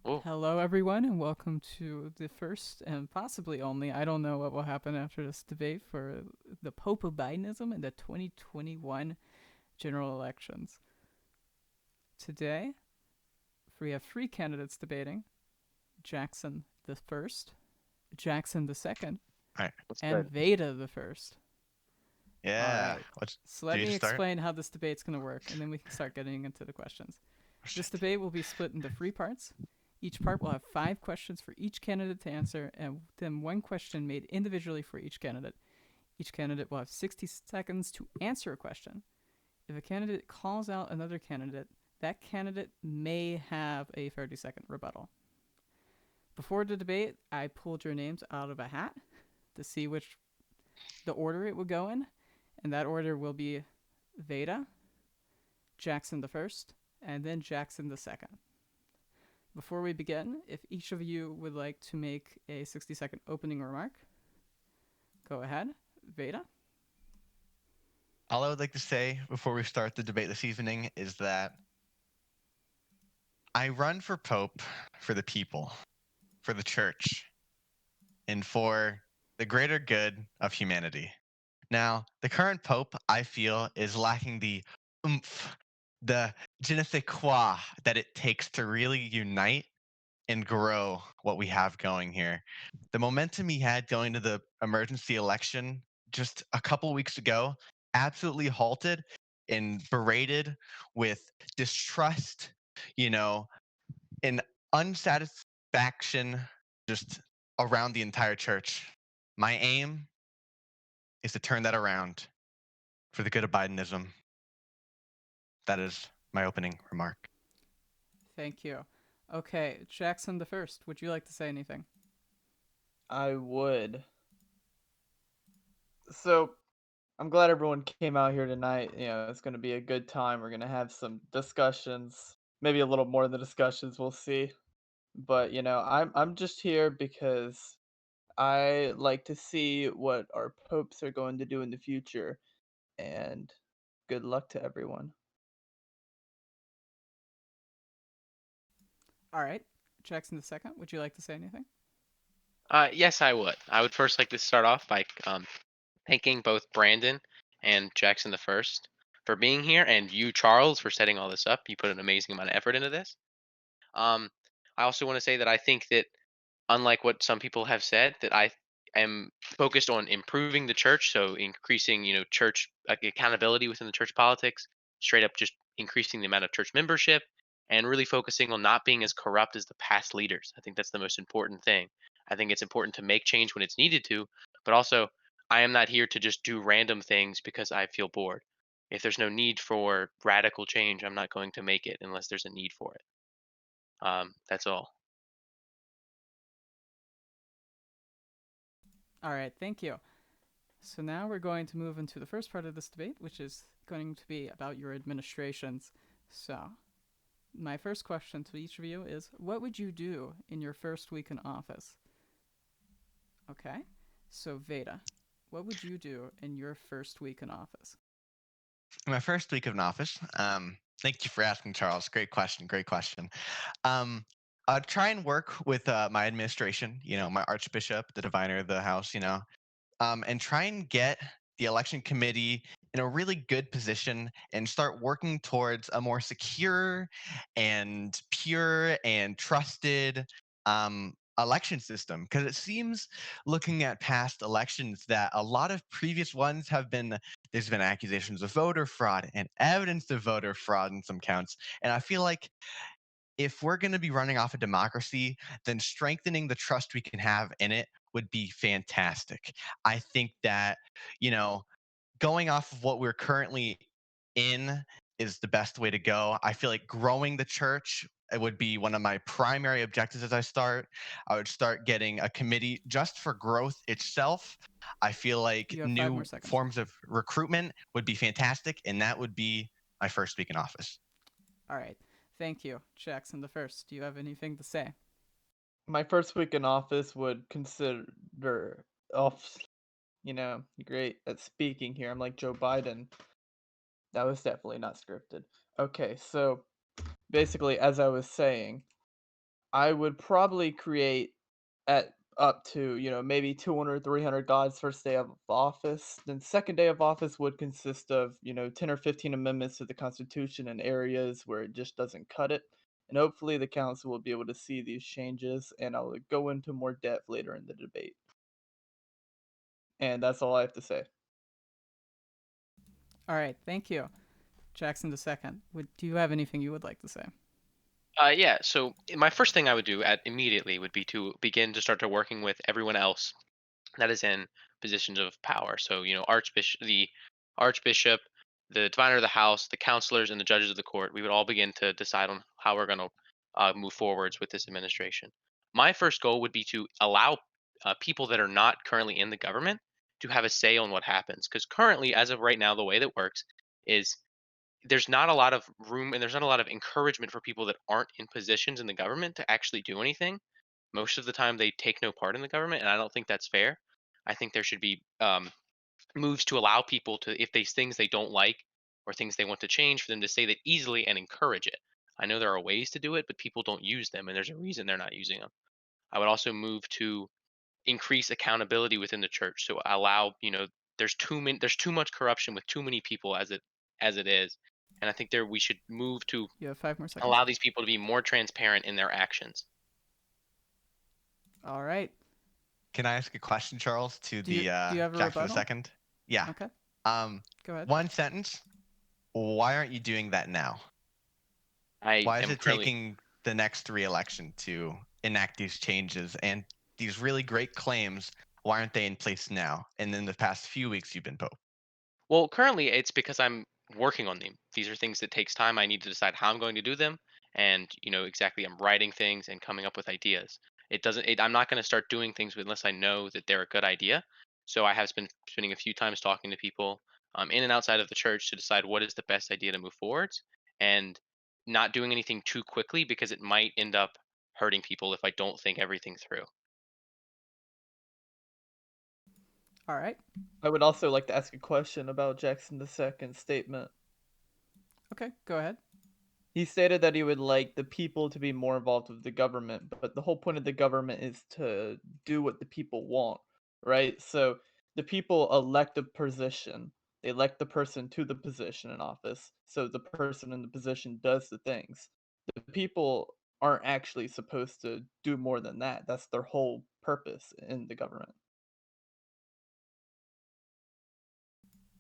Oh, Hello, everyone, and welcome to the first and possibly only, I don't know what will happen after this debate, for the Papal Bidenism in the 2021 general elections. Today, we have three candidates debating: Jackson the First, Jackson the Second, All right. that's and good. Vayda the First. All Yeah. right, Let's so do let you me to start? explain how this debate's going to work, and then we can start getting into the questions. Oh, This shit. debate will be split into three parts. Each part will have 5 questions for each candidate to answer, and then one question made individually for each candidate. Each candidate will have 60 seconds to answer a question. If a candidate calls out another candidate, that candidate may have a 30-second rebuttal. Before the debate, I pulled your names out of a hat to see which the order it would go in, and that order will be Vayda, Jackson the First, and then Jackson the Second. Before we begin, if each of you would like to make a 60-second opening remark, go ahead. Vayda? All I would like to say before we start the debate this evening is that I run for Pope for the people, for the church, and for the greater good of humanity. Now, the current Pope, I feel, is lacking the oomph, the je ne sais quoi that it takes to really unite and grow what we have going here. The momentum he had going to the emergency election just a couple weeks ago absolutely halted and berated with distrust, you know, and unsatisfaction just around the entire church. My aim is to turn that around for the good of Bidenism. That is my opening remark. Thank you. Okay, Jackson the First, would you like to say anything? I would. So I'm glad everyone came out here tonight. It's going to be a good time. We're going to have some discussions, maybe a little more than discussions. We'll see. But I'm just here because I like to see what our popes are going to do in the future. And good luck to everyone. All right, Jackson the Second, would you like to say anything? yes, I would. I would first like to start off by thanking both Brandon and Jackson the First for being here, and you, Charles, for setting all this up. You put an amazing amount of effort into this. Um, I also want to say that I think that, unlike what some people have said, that I am focused on improving the church, so increasing, church accountability within the church politics, straight up just increasing the amount of church membership, and really focusing on not being as corrupt as the past leaders. I think that's the most important thing. I think it's important to make change when it's needed to, but also I am not here to just do random things because I feel bored. If there's no need for radical change, I'm not going to make it unless there's a need for it. That's all. All right, thank you. So now we're going to move into the first part of this debate, which is going to be about your administrations. So, my first question to each of you is, what would you do in your first week in office? Okay, so Vayda, what would you do in your first week in office? In my first week of in office, thank you for asking, Charles. Great question. Great question. Um, I'd try and work with my administration, my Archbishop, the diviner of the house, and try and get the election committee in a really good position and start working towards a more secure and pure and trusted election system. Because it seems, looking at past elections, that a lot of previous ones there's been accusations of voter fraud and evidence of voter fraud in some counts. And I feel like if we're going to be running off a democracy, then strengthening the trust we can have in it would be fantastic. I think that, you know, going off of what we're currently in is the best way to go. I feel like growing the church, it would be one of my primary objectives as I start. I would start getting a committee just for growth itself. I feel like You have 5 more new seconds. forms of recruitment would be fantastic, and that would be my first week in office. All right, thank you, Jackson the First. Do you have anything to say? My first week in office would consider off, great at speaking here. I'm like Joe Biden. That was definitely not scripted. Okay, so basically, as I was saying, I would probably create at up to, maybe 200, 300 gods first day of office. Then second day of office would consist of, 10 or 15 amendments to the Constitution in areas where it just doesn't cut it. And hopefully the council will be able to see these changes, and I'll go into more depth later in the debate. And that's all I have to say. All right, thank you. Jackson the second. Do you have anything you would like to say? Yeah. So my first thing I would do at immediately would be to begin to start to working with everyone else that is in positions of power. So archbishop, the diviner of the house, the counselors, and the judges of the court. We would all begin to decide on how we're going to move forwards with this administration. My first goal would be to allow people that are not currently in the government to have a say on what happens. Because currently, as of right now, the way that works is there's not a lot of room and there's not a lot of encouragement for people that aren't in positions in the government to actually do anything. Most of the time, they take no part in the government, and I don't think that's fair. I think there should be moves to allow people to, if there's things they don't like or things they want to change, for them to say that easily and encourage it. I know there are ways to do it, but people don't use them, and there's a reason they're not using them. I would also move to increase accountability within the church, so allow there's too much corruption with too many people as it is, and I think there we should move to You have 5 more seconds. allow these people to be more transparent in their actions. All right. Can I ask a question, Charles, to Do you have a Jackson rebuttal? second? Yeah. Okay, Um, go ahead. one sentence. Why aren't you doing that now? Why is it taking the next re-election to enact these changes and these really great claims? Why aren't they in place now? And in the past few weeks, you've been Pope. Well, currently it's because I'm working on them. These are things that takes time. I need to decide how I'm going to do them, and exactly I'm writing things and coming up with ideas. It doesn't. I'm not going to start doing things unless I know that they're a good idea. So I have been spending a few times talking to people in and outside of the church to decide what is the best idea to move forwards, and not doing anything too quickly because it might end up hurting people if I don't think everything through. All right. I would also like to ask a question about Jackson II's statement. Okay, go ahead. He stated that he would like the people to be more involved with the government, but the whole point of the government is to do what the people want, right? So the people elect a position. They elect the person to the position in office. So the person in the position does the things. The people aren't actually supposed to do more than that. That's their whole purpose in the government.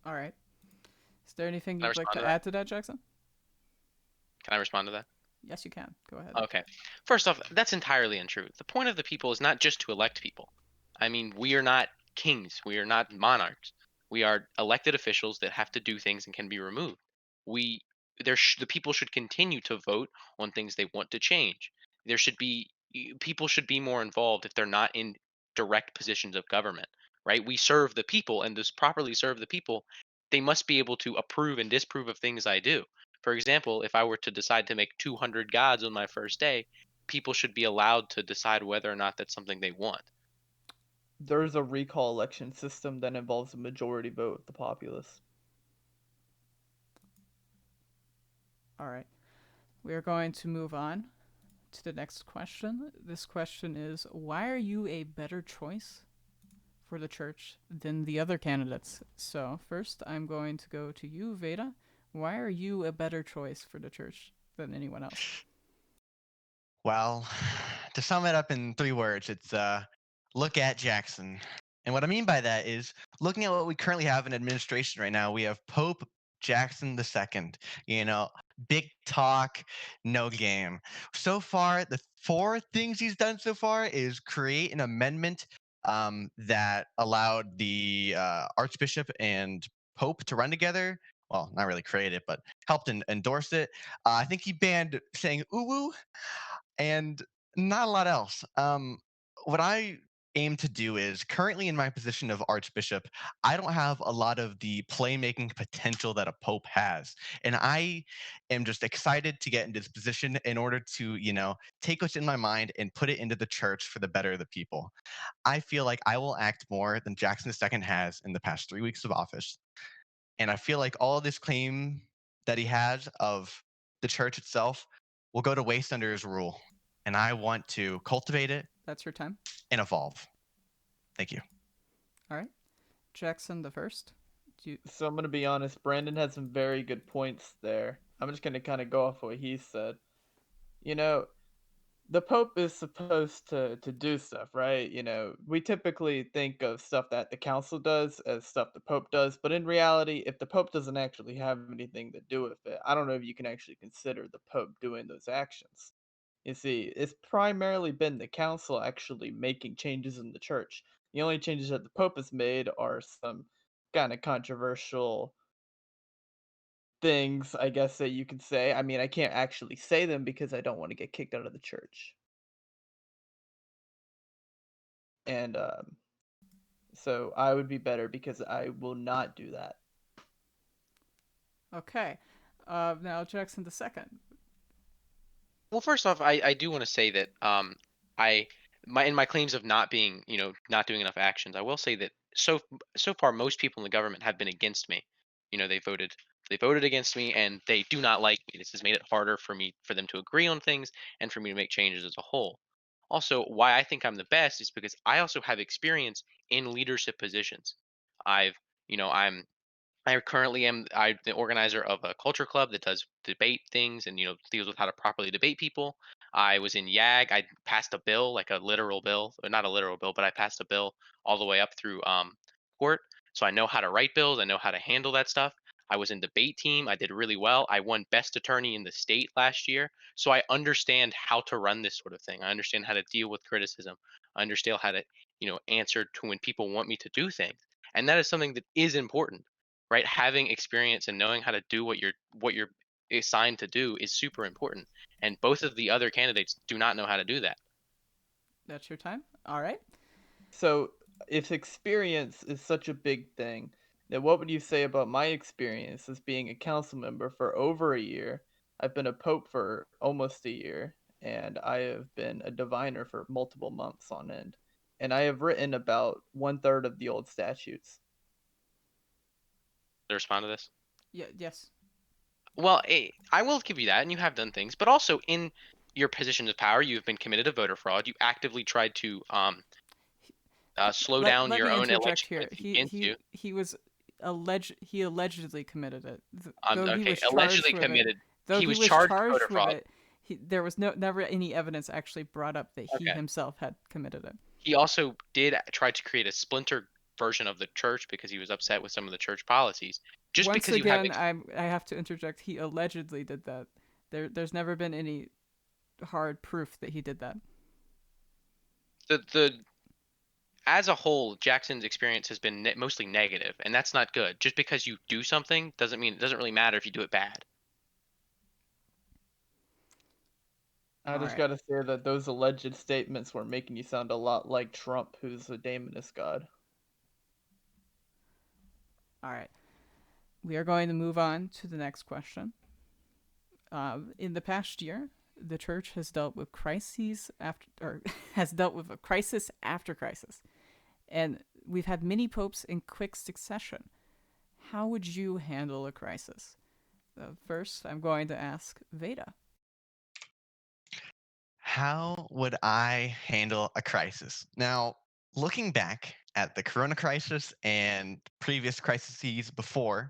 All right. Is there anything Can I you'd like respond to to that? add to that, Jackson? Can I respond to that? Yes, you can. Go ahead. Okay. First off, that's entirely untrue. The point of the people is not just to elect people. I mean, we are not kings. We are not monarchs. We are elected officials that have to do things and can be removed. We the people should continue to vote on things they want to change. There should be people should be more involved if they're not in direct positions of government, right? We serve the people, and to properly serve the people, they must be able to approve and disapprove of things I do. For example, if I were to decide to make 200 gods on my first day, people should be allowed to decide whether or not that's something they want. There's a recall election system that involves a majority vote of the populace. All right. We are going to move on to the next question. This question is, why are you a better choice for the church than the other candidates? So, first, I'm going to go to you, Veda. Why are you a better choice for the church than anyone else? Well, to sum it up in 3 words, it's look at Jackson. And what I mean by that is looking at what we currently have in administration right now, we have Pope Jackson II. You know, big talk, no game. So far, the 4 things he's done so far is create an amendment that allowed the Archbishop and Pope to run together. Well, not really create it, but helped endorse it. I think he banned saying "ooh woo," and not a lot else. What I aim to do is currently in my position of Archbishop, I don't have a lot of the playmaking potential that a Pope has. And I am just excited to get into this position in order to, take what's in my mind and put it into the church for the better of the people. I feel like I will act more than Jackson II has in the past 3 weeks of office. And I feel like all this claim that he has of the church itself will go to waste under his rule. and I want to cultivate it That's your time. and evolve. Thank you. All right. Jackson the first. So I'm gonna be honest. Brandon had some very good points there. I'm just gonna kind of go off what he said. You know, the Pope is supposed to do stuff, right? We typically think of stuff that the council does as stuff the Pope does, but in reality, if the Pope doesn't actually have anything to do with it, I don't know if you can actually consider the Pope doing those actions. You see, it's primarily been the council actually making changes in the church. The only changes that the Pope has made are some kind of controversial things, I guess that you could say. I mean, I can't actually say them because I don't want to get kicked out of the church. And so I would be better because I will not do that. Okay. Now Jackson the second. Well, first off, I do want to say that I in my claims of not being, not doing enough actions, I will say that so far most people in the government have been against me. They voted against me, and they do not like me. This has made it harder for them to agree on things and for me to make changes as a whole. Also, why I think I'm the best is because I also have experience in leadership positions. I've, I currently am the organizer of a culture club that does debate things and deals with how to properly debate people. I was in YAG. I passed a bill, like a literal bill, or not a literal bill, but I passed a bill all the way up through court. So I know how to write bills. I know how to handle that stuff. I was in debate team. I did really well. I won best attorney in the state last year. So I understand how to run this sort of thing. I understand how to deal with criticism. I understand how to answer to when people want me to do things, and that is something that is important, right? Having experience and knowing how to do what you're assigned to do is super important. And both of the other candidates do not know how to do that. That's your time. All right. So, if experience is such a big thing, then what would you say about my experience as being a council member for over a year? I've been a pope for almost a year, and I have been a diviner for multiple months on end. And I have written about one third of the old statutes. To respond to this, Yeah. Yes. well, I will give you that, and you have done things, but also in your positions of power, you have been committed to voter fraud. You actively tried to slow down Let your me own interject election here. rights against you. He allegedly committed it. Though he Okay, was allegedly charged with it. committed. Though He he was was charged with charged voter with fraud. it, there was never any evidence actually brought up that he Okay. himself had committed it. He also did try to create a splinter version of the church because he was upset with some of the church policies. Just Once because you have again, I have to interject. He allegedly did that. There's never been any hard proof that he did that. the as a whole, Jackson's experience has been mostly negative, and that's not good. Just because you do something doesn't mean it doesn't really matter if you do it bad. I All just right. gotta say that those alleged statements were making you sound a lot like Trump, who's a Daemonist god. All right. We are going to move on to the next question. In the past year, the church has dealt with crises after, or has dealt with a crisis after crisis, and we've had many popes in quick succession. How would you handle a crisis? First, I'm going to ask Veda. How would I handle a crisis? Now, looking back at the corona crisis and previous crises before,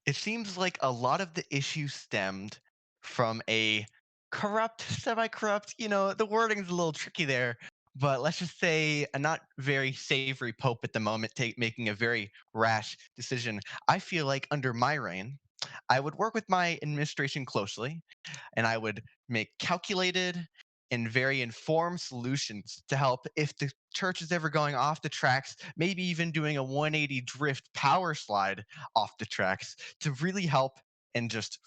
it seems like a lot of the issues stemmed from a corrupt, semi corrupt, the wording's a little tricky there, but let's just say a not very savory pope at the moment making a very rash decision. I feel like under my reign, I would work with my administration closely and I would make calculated and very informed solutions to help if the church is ever going off the tracks, maybe even doing a 180 drift power slide off the tracks to really help and just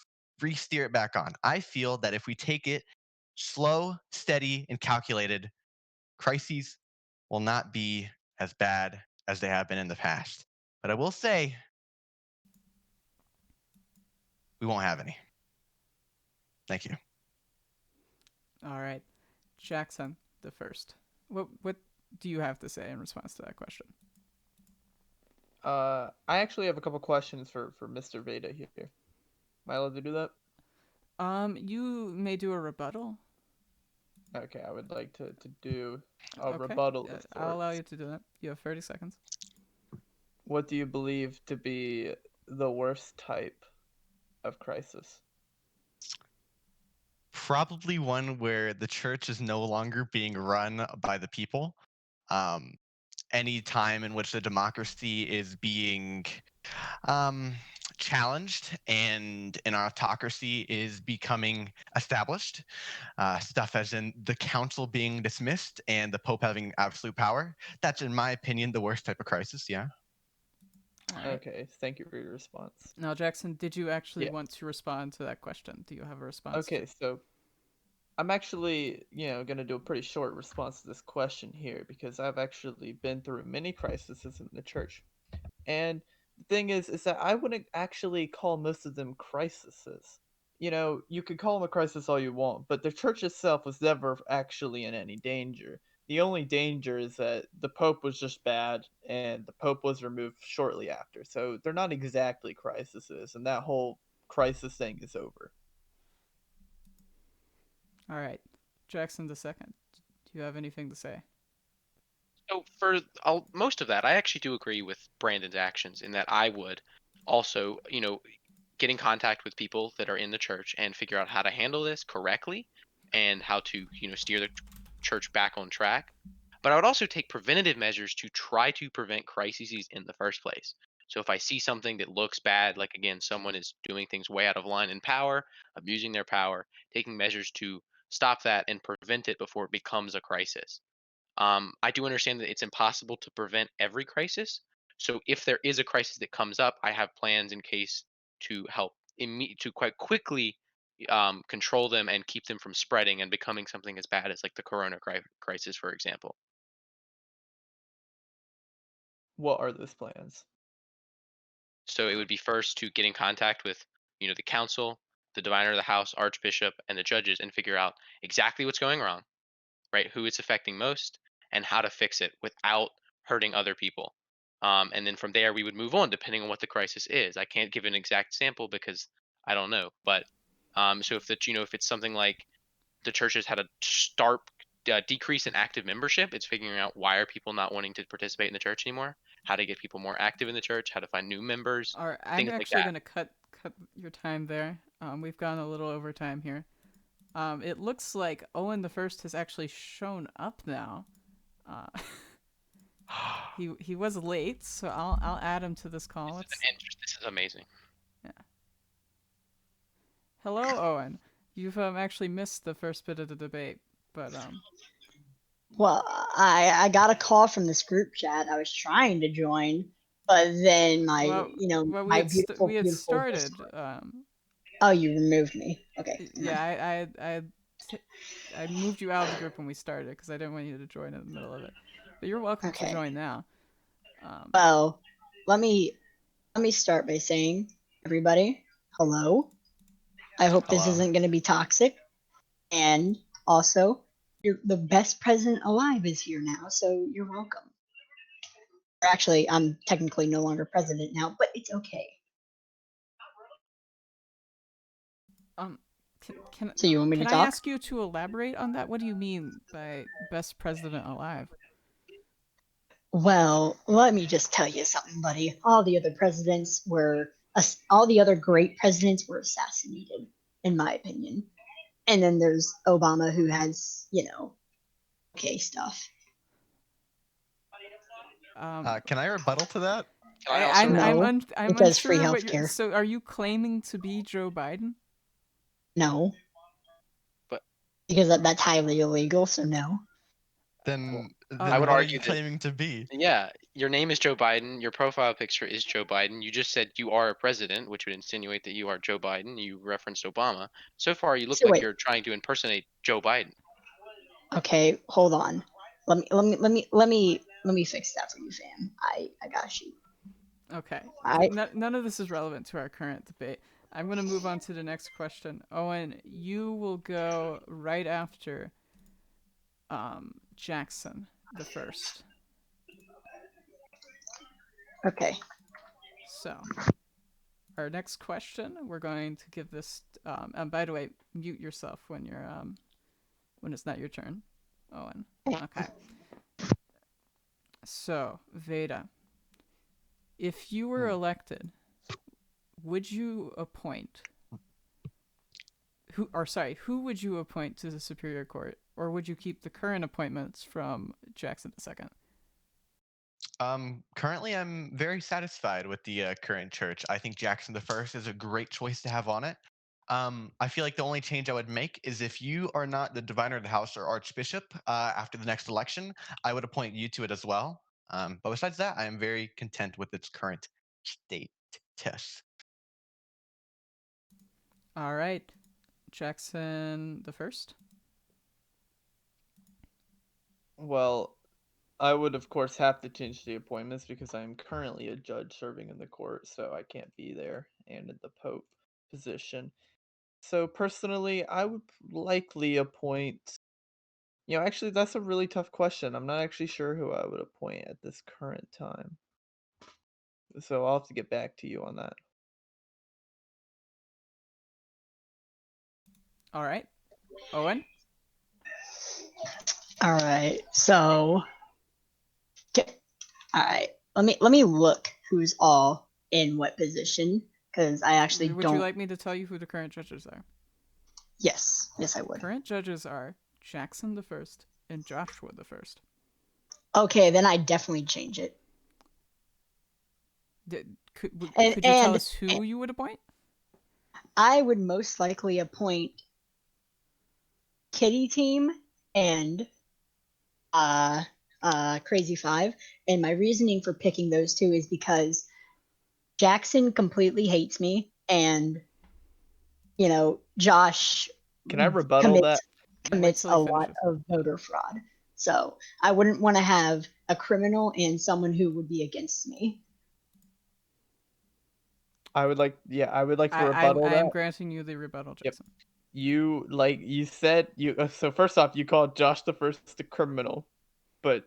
re-steer it back on. I feel that if we take it slow, steady, and calculated, crises will not be as bad as they have been in the past. But I will say, we won't have any. Thank you. All right, Jackson the first. What do you have to say in response to that question? I actually have a couple questions for Mr. Veda here. Am I allowed to do that? You may do a rebuttal. Okay, I would like to do a Okay. rebuttal of I'll allow sorts. you to do that. You have 30 seconds. What do you believe to be the worst type of crisis? Probably one where the church is no longer being run by the people. Um, any time in which the democracy is being um, challenged and an autocracy is becoming established. Stuff as in the council being dismissed and the Pope having absolute power. That's, in my opinion, the worst type of crisis. Yeah. All right. Okay, thank you for your response. Now, Jackson, did you actually Yeah. want to respond to that question? Do you have a response? Okay, so I'm actually, going to do a pretty short response to this question here because I've actually been through many crises in the church. And the thing is that I wouldn't actually call most of them crises. You could call them a crisis all you want, but the church itself was never actually in any danger. The only danger is that the Pope was just bad, and the Pope was removed shortly after. So they're not exactly crises, and that whole crisis thing is over. All right. Jackson the second. Do you have anything to say? So for most of that, I actually do agree with Brandon's actions in that I would also, get in contact with people that are in the church and figure out how to handle this correctly and how to, steer the church back on track. But I would also take preventative measures to try to prevent crises in the first place. So if I see something that looks bad, like again, someone is doing things way out of line in power, abusing their power, taking measures to stop that and prevent it before it becomes a crisis. I do understand that it's impossible to prevent every crisis. So if there is a crisis that comes up, I have plans in case to help to quite quickly control them and keep them from spreading and becoming something as bad as like the corona crisis, for example. What are those plans? So it would be first to get in contact with, the council, the diviner of the house, archbishop, and the judges, and figure out exactly what's going wrong, right? Who it's affecting most, and how to fix it without hurting other people. And then from there, we would move on depending on what the crisis is. I can't give an exact sample because I don't know. But so if it's something like the church has had a stark decrease in active membership, it's figuring out why are people not wanting to participate in the church anymore, how to get people more active in the church, how to find new members, All right. I'm things like actually that. going to cut your time there. We've gone a little over time here. It looks like Owen the First has actually shown up now. Uh, he was late, so I'll add him to this call. This is amazing. Yeah. Hello, Owen. You've actually missed the first bit of the debate, but Well, I got a call from this group chat. I was trying to join, but then well, my beautiful we had started. Discord. Oh, you removed me. Okay. Yeah, I moved you out of the group when we started because I didn't want you to join in the middle of it. But you're welcome to Okay. join now. Well, let me start by saying, everybody, hello. I hope this Hello. isn't going to be toxic, and also, the best president alive is here now, so you're welcome. Or actually, I'm technically no longer president now, but it's okay. Can So you want me to I talk? ask you to elaborate on that? What do you mean by best president alive? Well, let me just tell you something, buddy. All the other great presidents were assassinated, in my opinion. And then there's Obama, who has, okay stuff. Can I rebuttal to that? Can I also No, I'm because free unsure what you're. healthcare. So, are you claiming to be Joe Biden? No, But because that's highly illegal. So no. Then I would what are argue you that claiming to be? yeah, your name is Joe Biden. Your profile picture is Joe Biden. You just said you are a president, which would insinuate that you are Joe Biden. You referenced Obama. So far, you look So like wait. you're trying to impersonate Joe Biden. Okay, hold on. Let me fix that for you, fam. I got you. Okay. I None of this is relevant to our current debate. I'm going to move on to the next question. Owen, you will go right after Jackson the first. Okay. So, our next question, we're going to give this. And by the way, mute yourself when when it's not your turn, Owen. Yeah. Okay. So, Veda, if you were elected, would you appoint who would you appoint to the Superior Court, or would you keep the current appointments from Jackson II? Currently, I'm very satisfied with the current church. I think Jackson the First is a great choice to have on it. I feel like the only change I would make is if you are not the diviner of the house or archbishop after the next election, I would appoint you to it as well. But besides that, I am very content with its current status. All right, Jackson I. Well, I would of course have to change the appointments because I am currently a judge serving in the court, so I can't be there and in the Pope position. So personally, I would likely appoint. Actually, that's a really tough question. I'm not actually sure who I would appoint at this current time. So I'll have to get back to you on that. All right, Owen. All right. So, all right. Let me look who's all in what position because I actually Would don't. you like me to tell you who the current judges are? Yes, I would. Current judges are Jackson I and Joshua I. Okay, then I definitely change it. Could you And tell us who you would appoint? I would most likely appoint Kitty Team and Crazy Five. And my reasoning for picking those two is because Jackson completely hates me, and Josh Can I rebuttal that? commits till he a lot finishes. of voter fraud. So I wouldn't want to have a criminal and someone who would be against me. I would like to rebuttal I that. am granting you the rebuttal, Jackson. You said so first off, you called Josh the First a criminal, but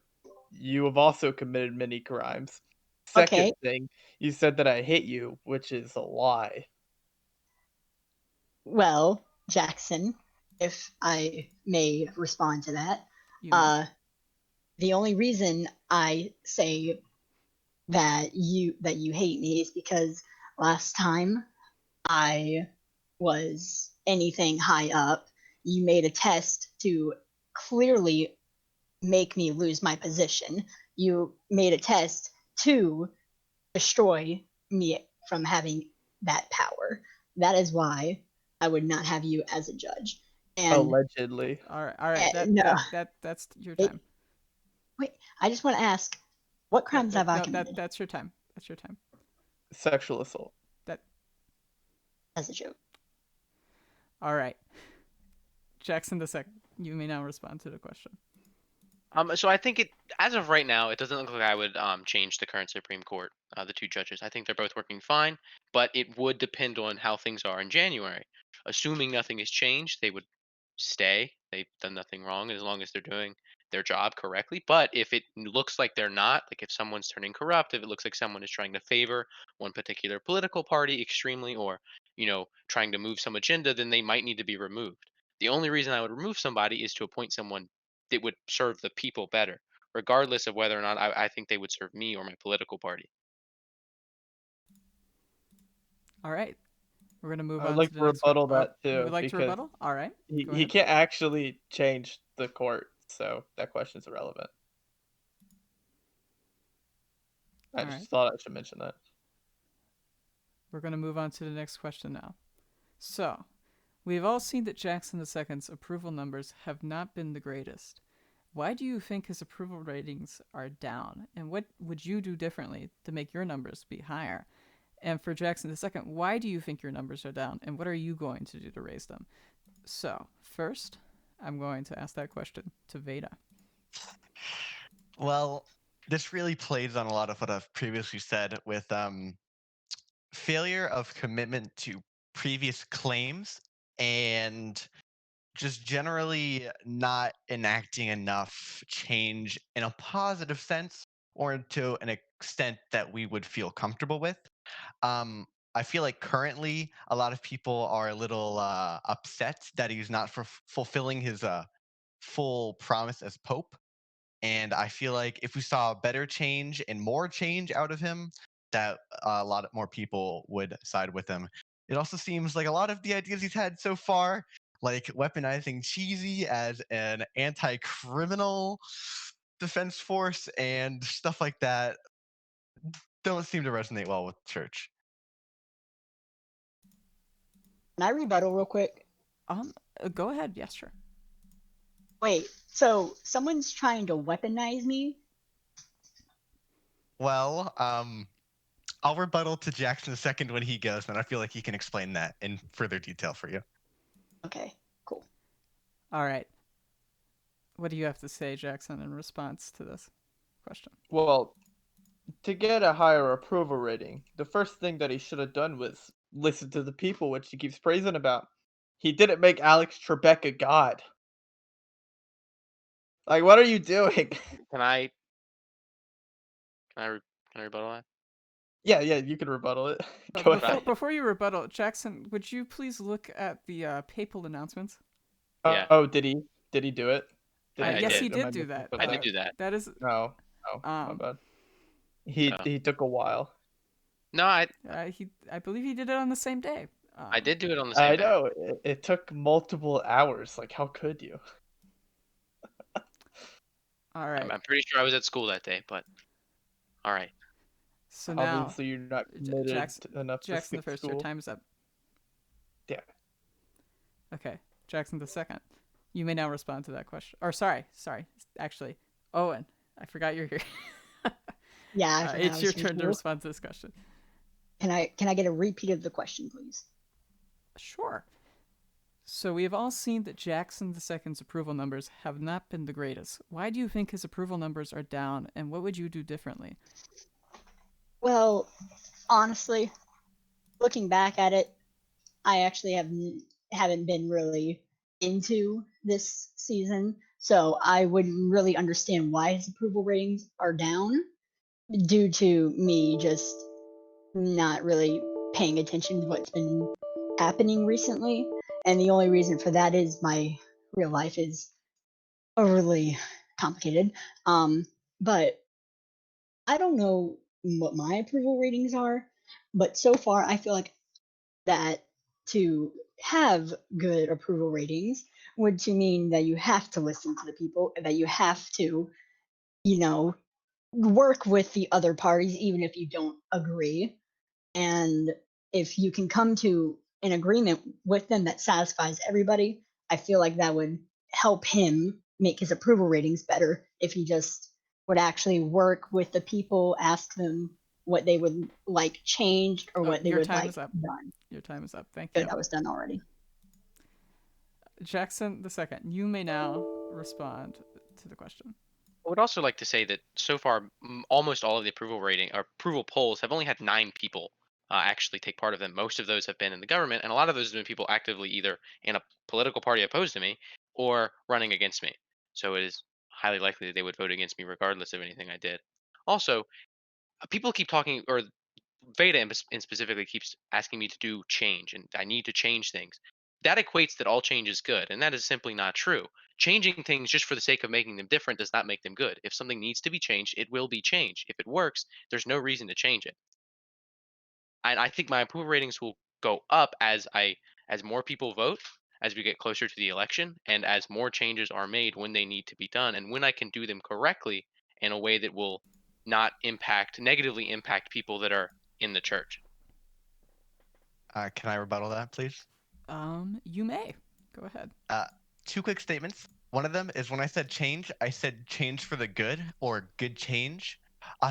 you have also committed many crimes. Second Okay. thing, you said that I hate you, which is a lie. Well, Jackson, if I may respond to that, You may. the only reason I say that you hate me is because last time I was anything high up, you made a test to clearly make me lose my position. You made a test to destroy me from having that power. That is why I would not have you as a judge. And Allegedly. All right. no, That's your it, time. wait. I just want to ask, what crimes have I committed? That's your time. That's your time. Sexual assault. As a joke. All right, Jackson II. You may now respond to the question. So I think as of right now, it doesn't look like I would change the current Supreme Court, the two judges. I think they're both working fine, but it would depend on how things are in January. Assuming nothing has changed, they would stay. They've done nothing wrong as long as they're doing their job correctly. But if it looks like they're not, like if someone's turning corrupt, if it looks like someone is trying to favor one particular political party extremely, or trying to move some agenda, then they might need to be removed. The only reason I would remove somebody is to appoint someone that would serve the people better, regardless of whether or not I think they would serve me or my political party. All right, we're gonna move I would on like to to the next one. rebuttal that You too, would like to because rebuttal? All right. Go he ahead. can't actually change the court, so that question's irrelevant. I All just right. thought I should mention that. We're gonna move on to the next question now. So, we've all seen that Jackson II's approval numbers have not been the greatest. Why do you think his approval ratings are down? And what would you do differently to make your numbers be higher? And for Jackson II, why do you think your numbers are down? And what are you going to do to raise them? So, first, I'm going to ask that question to Veda. Well, this really plays on a lot of what I've previously said with failure of commitment to previous claims and just generally not enacting enough change in a positive sense or to an extent that we would feel comfortable with. I feel like currently a lot of people are a little upset that he's not fulfilling his full promise as Pope. And I feel like if we saw better change and more change out of him, that a lot more people would side with him. It also seems like a lot of the ideas he's had so far, like weaponizing Cheesy as an anti-criminal defense force and stuff like that, don't seem to resonate well with the church. Can I rebuttal real quick? Go ahead. Yes, sure. Wait, so someone's trying to weaponize me? Well, I'll rebuttal to Jackson a second when he goes, and I feel like he can explain that in further detail for you. Okay, cool. All right. What do you have to say, Jackson, in response to this question? Well, to get a higher approval rating, the first thing that he should have done was listen to the people, which he keeps praising about. He didn't make Alex Trebek a god. Like, what are you doing? Can I can I rebuttal that? Yeah, you can rebuttal it. Go ahead. Before you rebuttal, Jackson, would you please look at the papal announcements? Yeah. Oh, did he? Did he do it? I Yes, did. he Am did I do missing that. I something? did do that. That is. No, my Um, bad. He took a while. No, I I believe he did it on the same day. did do it on the same I day. know it took multiple hours. Like, how could you? All right. I'm pretty sure I was at school that day, but all right. So now, Obviously, you're not committed enough to Jackson the skip first, your school. time is up. Yeah. Okay, Jackson the second. You may now respond to that question. Or sorry. Actually, Owen, I forgot you're here. Yeah, I forgot I it's was your here turn to too. respond to this question. Can I get a repeat of the question, please? Sure. So we have all seen that Jackson II's approval numbers have not been the greatest. Why do you think his approval numbers are down, and what would you do differently? Well, honestly, looking back at it, I actually haven't been really into this season, so I wouldn't really understand why his approval ratings are down due to me just not really paying attention to what's been happening recently. And the only reason for that is my real life is overly complicated. But I don't know what my approval ratings are, but so far I feel like that to have good approval ratings would to mean that you have to listen to the people, that you have to, you know, work with the other parties even if you don't agree. And if you can come to an agreement with them that satisfies everybody, I feel like that would help him make his approval ratings better if he just would actually work with the people, ask them what they would like changed or what they Your would time like is up. done. Your time is up. Thank Good, you. that was done already. Jackson II, you may now respond to the question. I would also like to say that so far, almost all of the approval rating or approval polls have only had 9 people actually take part of them. Most of those have been in the government, and a lot of those have been people actively either in a political party opposed to me or running against me. So it is highly likely that they would vote against me regardless of anything I did. Also, people keep talking, or Veda in specifically keeps asking me to do change, and I need to change things. That equates that all change is good, and that is simply not true. Changing things just for the sake of making them different does not make them good. If something needs to be changed, it will be changed. If it works, there's no reason to change it. And I think my approval ratings will go up as more people vote, as we get closer to the election, and as more changes are made when they need to be done, and when I can do them correctly in a way that will not negatively impact people that are in the church. Can I rebuttal that, please? You may. Go ahead. 2 quick statements. One of them is when I said change for the good or good change.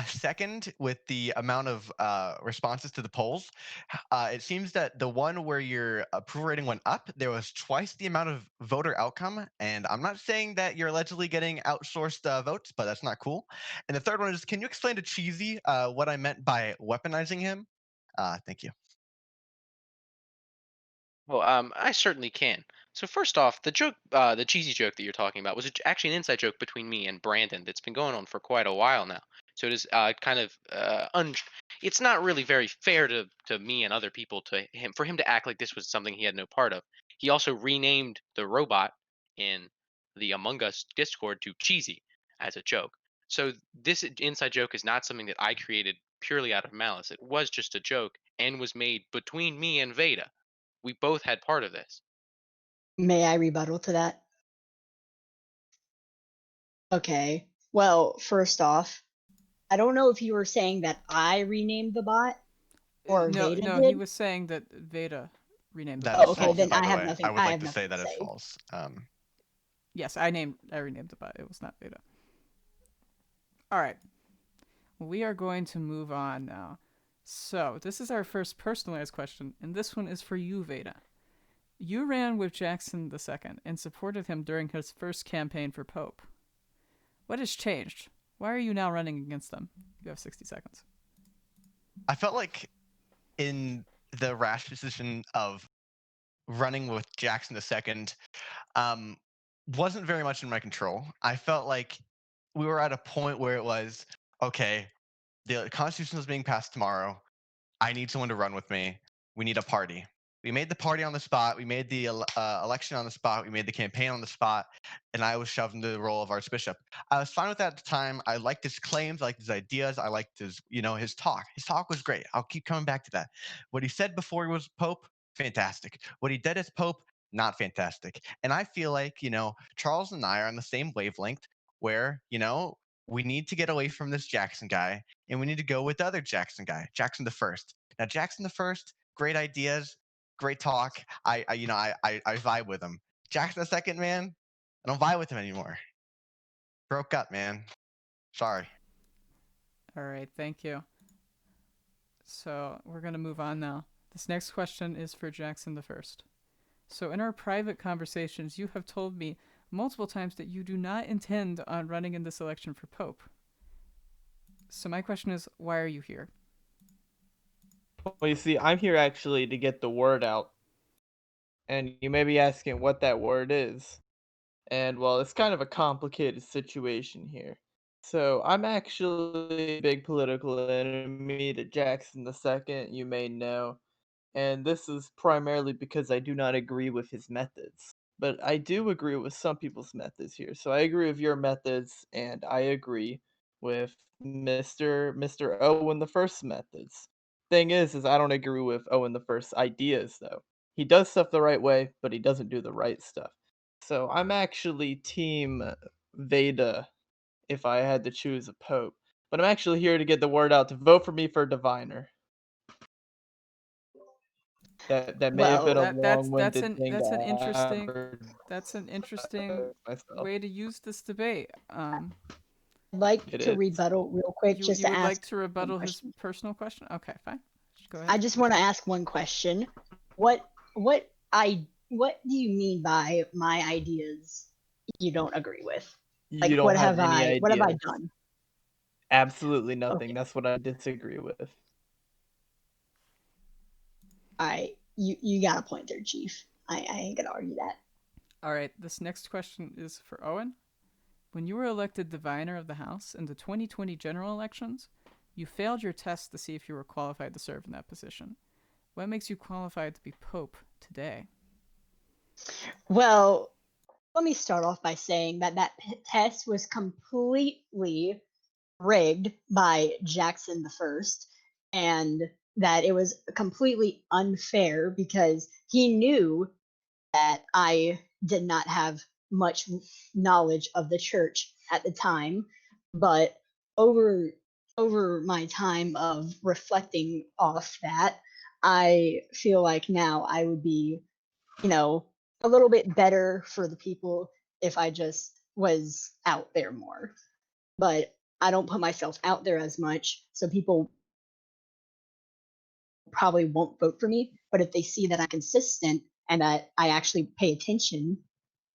Second, with the amount of responses to the polls, it seems that the one where your approval rating went up, there was twice the amount of voter outcome. And I'm not saying that you're allegedly getting outsourced votes, but that's not cool. And the third one is, can you explain to Cheesy what I meant by weaponizing him? Thank you. Well, I certainly can. So first off, the joke, the cheesy joke that you're talking about, was actually an inside joke between me and Brandon that's been going on for quite a while now. So it is kind of it's not really very fair to me and other people to him for him to act like this was something he had no part of. He also renamed the robot in the Among Us Discord to cheesy as a joke. So this inside joke is not something that I created purely out of malice. It was just a joke and was made between me and Vayda. We both had part of this. May I rebuttal to that? Okay. Well, first off, I don't know if you were saying that I renamed the bot or No, Vayda no, he did. was saying that Vayda renamed the That bot. is Oh, okay, false, then by I the have way. nothing. I would I like have to nothing say that to is say. false. Yes, I renamed the bot. It was not Vayda. All right. We are going to move on now. So, this is our first personalized question, and this one is for you, Vayda. You ran with Jackson II and supported him during his first campaign for Pope. What has changed? Why are you now running against them? You have 60 seconds. I felt like in the rash decision of running with Jackson II, wasn't very much in my control. I felt like we were at a point where it was, okay, the Constitution is being passed tomorrow. I need someone to run with me. We need a party. We made the party on the spot. We made the election on the spot. We made the campaign on the spot. And I was shoved into the role of Archbishop. I was fine with that at the time. I liked his claims. I liked his ideas. I liked his talk. His talk was great. I'll keep coming back to that. What he said before he was Pope, fantastic. What he did as Pope, not fantastic. And I feel like, Charles and I are on the same wavelength where, we need to get away from this Jackson guy and we need to go with the other Jackson guy, Jackson the First. Now, Jackson the First, great ideas, great talk. I vibe with him. Jackson the Second, man, I don't vibe with him anymore. Broke up, man. Sorry. All right, thank you. So, we're going to move on now. This next question is for Jackson I. So, in our private conversations, you have told me multiple times that you do not intend on running in this election for Pope. So, my question is, why are you here? Well, you see, I'm here actually to get the word out. And you may be asking what that word is. And well, it's kind of a complicated situation here. So I'm actually a big political enemy to Jackson II, you may know. And this is primarily because I do not agree with his methods. But I do agree with some people's methods here. So I agree with your methods, and I agree with Mr. Owen the First methods. Thing is I don't agree with Owen the First ideas though. He does stuff the right way, but he doesn't do the right stuff. So I'm actually team Vayda if I had to choose a pope. But I'm actually here to get the word out to vote for me for diviner. That may have Well, been a That's long-winded thing that's an to interesting advertise myself. way to use this debate. I'd like It to is. rebuttal real quick just You to would like ask to one rebuttal his question. personal question? Okay, fine. Go ahead. I just want to ask one question. What do you mean by my ideas you don't agree with? You Like don't have any what have I ideas. done? Absolutely Okay. nothing. That's what I disagree with. You got a point there, Chief. I ain't gonna argue that. All right, this next question is for Owen. When you were elected diviner of the House in the 2020 general elections, you failed your test to see if you were qualified to serve in that position. What makes you qualified to be Pope today? Well, let me start off by saying that test was completely rigged by Jackson I, and that it was completely unfair because he knew that I did not have much knowledge of the church at the time, but over my time of reflecting off that, I feel like now I would be, a little bit better for the people if I just was out there more. But I don't put myself out there as much, so people probably won't vote for me. But if they see that I'm consistent and that I actually pay attention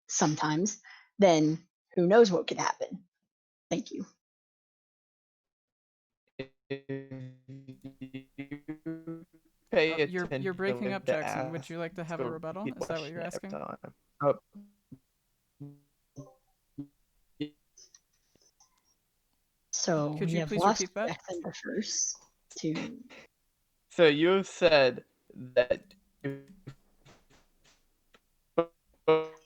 sometimes, then who knows what could happen. Thank you. Pay You're breaking up, to Jackson. Would you like to have a rebuttal? Is that what you're question every asking? time. Oh, So Could we you have please lost repeat that? Jackson the first to so you have said that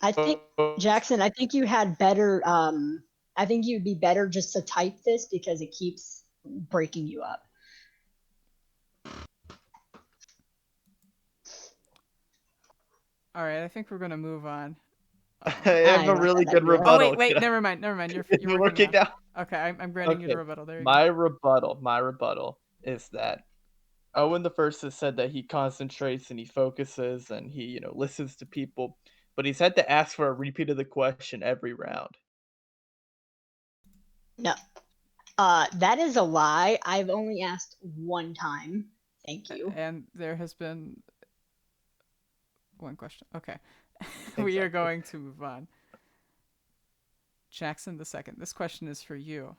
I I think Jackson, I think you had better. I think you'd be better just to type this because it keeps breaking you up. All right, I think we're gonna move on. I have I a don't really that good idea. Oh rebuttal. wait, Can I- never mind. You're Is you're it working working now. now? Okay, I'm granting you the Okay. rebuttal. There you My rebuttal is that Owen the First has said that he concentrates and he focuses and he, listens to people, but he's had to ask for a repeat of the question every round. No, that is a lie. I've only asked one time. Thank go. you. And there has been one question. Okay, we are Exactly. going to move on. Jackson the second. This question is for you.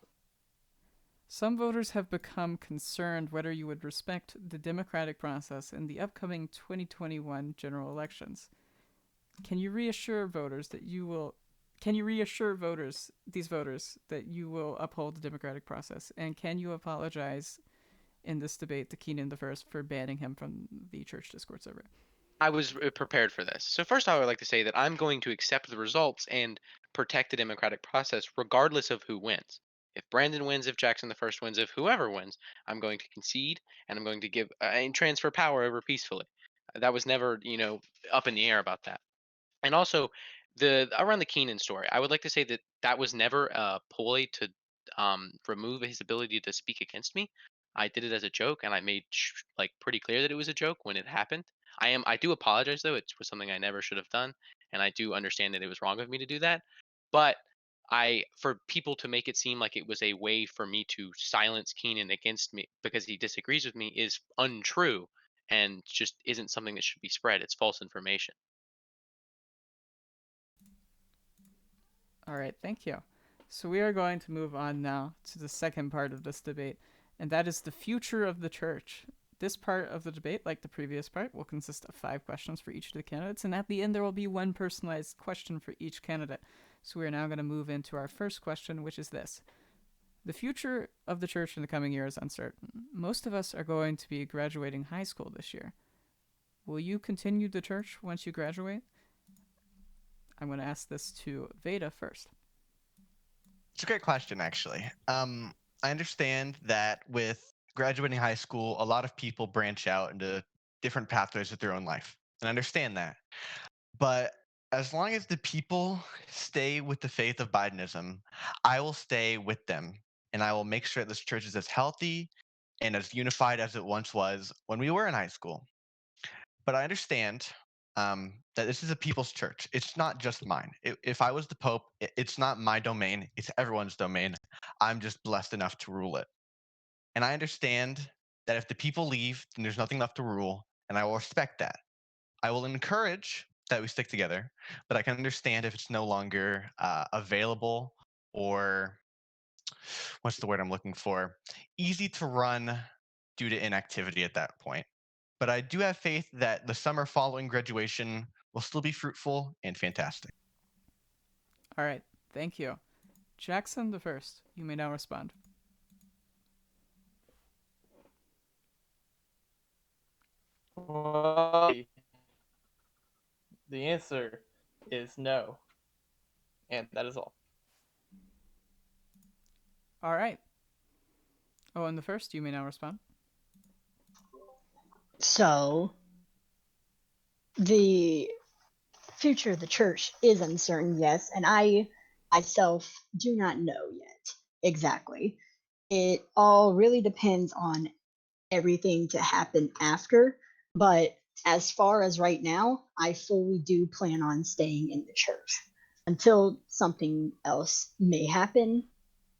Some voters have become concerned whether you would respect the democratic process in the upcoming 2021 general elections. Can you reassure voters that you will these voters that you will uphold the democratic process, and can you apologize in this debate to Keenan the First for banning him from the church Discord server? I was prepared for this. So first, I would like to say that I'm going to accept the results and protect the democratic process, regardless of who wins. If Brandon wins, if Jackson the First wins, if whoever wins, I'm going to concede and I'm going to give and transfer power over peacefully. That was never, up in the air about that. And also, the around the Keenan story, I would like to say that that was never a ploy to remove his ability to speak against me. I did it as a joke, and I made like pretty clear that it was a joke when it happened. I do apologize though; it was something I never should have done, and I do understand that it was wrong of me to do that. But for people to make it seem like it was a way for me to silence Keenan against me because he disagrees with me is untrue, and just isn't something that should be spread. It's false information. All right, thank you. So we are going to move on now to the second part of this debate, and that is the future of the church. This part of the debate, like the previous part, will consist of 5 questions for each of the candidates, and at the end there will be one personalized question for each candidate. So we are now going to move into our first question, which is this. The future of the church in the coming year is uncertain. Most of us are going to be graduating high school this year. Will you continue the church once you graduate? I'm going to ask this to Vayda first. It's a great question, actually. I understand that with graduating high school, a lot of people branch out into different pathways with their own life. And I understand that. But as long as the people stay with the faith of Bidenism, I will stay with them. And I will make sure that this church is as healthy and as unified as it once was when we were in high school. But I understand that this is a people's church. It's not just mine. If I was the Pope, it's not my domain. It's everyone's domain. I'm just blessed enough to rule it. And I understand that if the people leave, then there's nothing left to rule. And I will respect that. I will encourage that we stick together, but I can understand if it's no longer available or what's the word I'm looking for? Easy to run due to inactivity at that point. But I do have faith that the summer following graduation will still be fruitful and fantastic. All right, thank you. Jackson the First, you may now respond. Well, the answer is no, and that is all. All right. Owen the First, you may now respond. So the future of the church is uncertain, yes, and I myself do not know yet exactly. It all really depends on everything to happen after, but as far as right now, I fully do plan on staying in the church until something else may happen.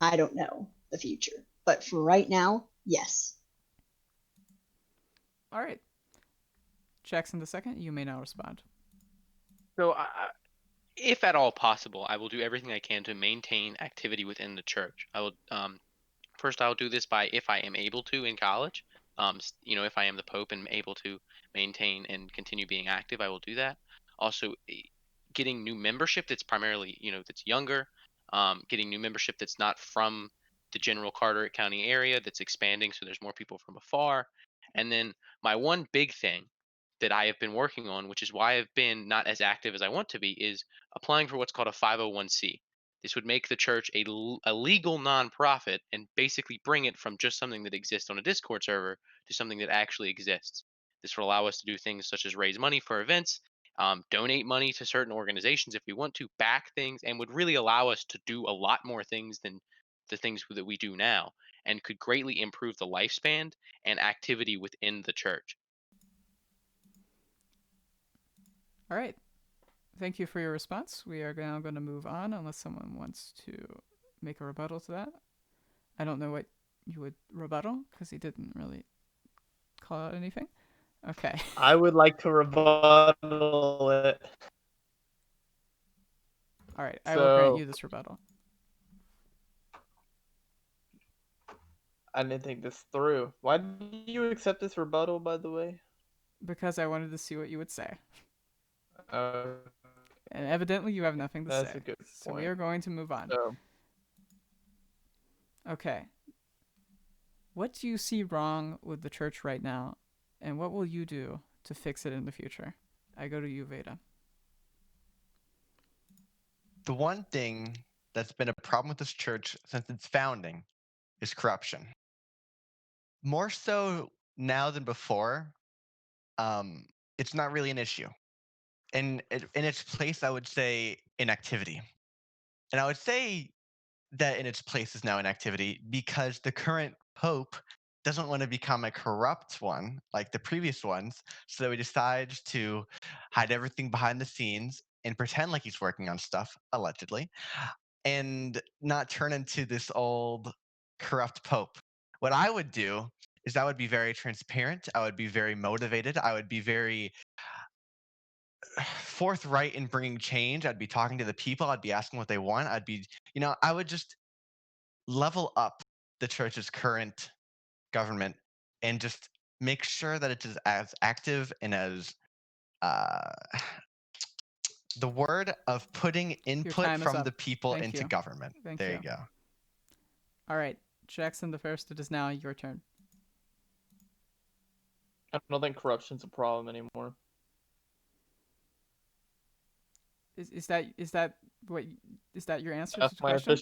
I don't know the future, but for right now, yes. All right. Jackson the Second, you may now respond. So, if at all possible, I will do everything I can to maintain activity within the church. I will first I'll do this by if I am able to in college. If I am the Pope and able to maintain and continue being active, I will do that. Also, getting new membership that's primarily that's younger, getting new membership that's not from the general Carteret County area that's expanding, so there's more people from afar. And then my one big thing that I have been working on, which is why I've been not as active as I want to be, is applying for what's called a 501c. This would make the church a legal nonprofit and basically bring it from just something that exists on a Discord server to something that actually exists. This will allow us to do things such as raise money for events, donate money to certain organizations if we want to, back things, and would really allow us to do a lot more things than the things that we do now, and could greatly improve the lifespan and activity within the church. All right. Thank you for your response. We are now going to move on unless someone wants to make a rebuttal to that. I don't know what you would rebuttal because he didn't really call out anything. Okay. I would like to rebuttal it. All right. I will grant So you this rebuttal. I didn't think this through. Why did you accept this rebuttal, by the way? Because I wanted to see what you would say. Uh, And evidently you have nothing to that's say. a good So we point. are going to move on. So Okay. What do you see wrong with the church right now? And what will you do to fix it in the future? I go to you, Vayda. The one thing that's been a problem with this church since its founding is corruption. More so now than before, it's not really an issue. In its place, I would say inactivity. And I would say that in its place is now inactivity because the current pope doesn't want to become a corrupt one like the previous ones. So he decides to hide everything behind the scenes and pretend like he's working on stuff, allegedly, and not turn into this old corrupt pope. What I would do is I would be very transparent. I would be very motivated. I would be very forthright in bringing change. I'd be talking to the people. I'd be asking what they want. I would just level up the church's current government and just make sure that it is as active and as uh, the word of putting Your input time is from up. the people Thank into you. government. Thank There you. you go. All right. Jackson the First, it is now your turn. I don't think corruption's a problem anymore. Is that what is that your answer to That's the my question?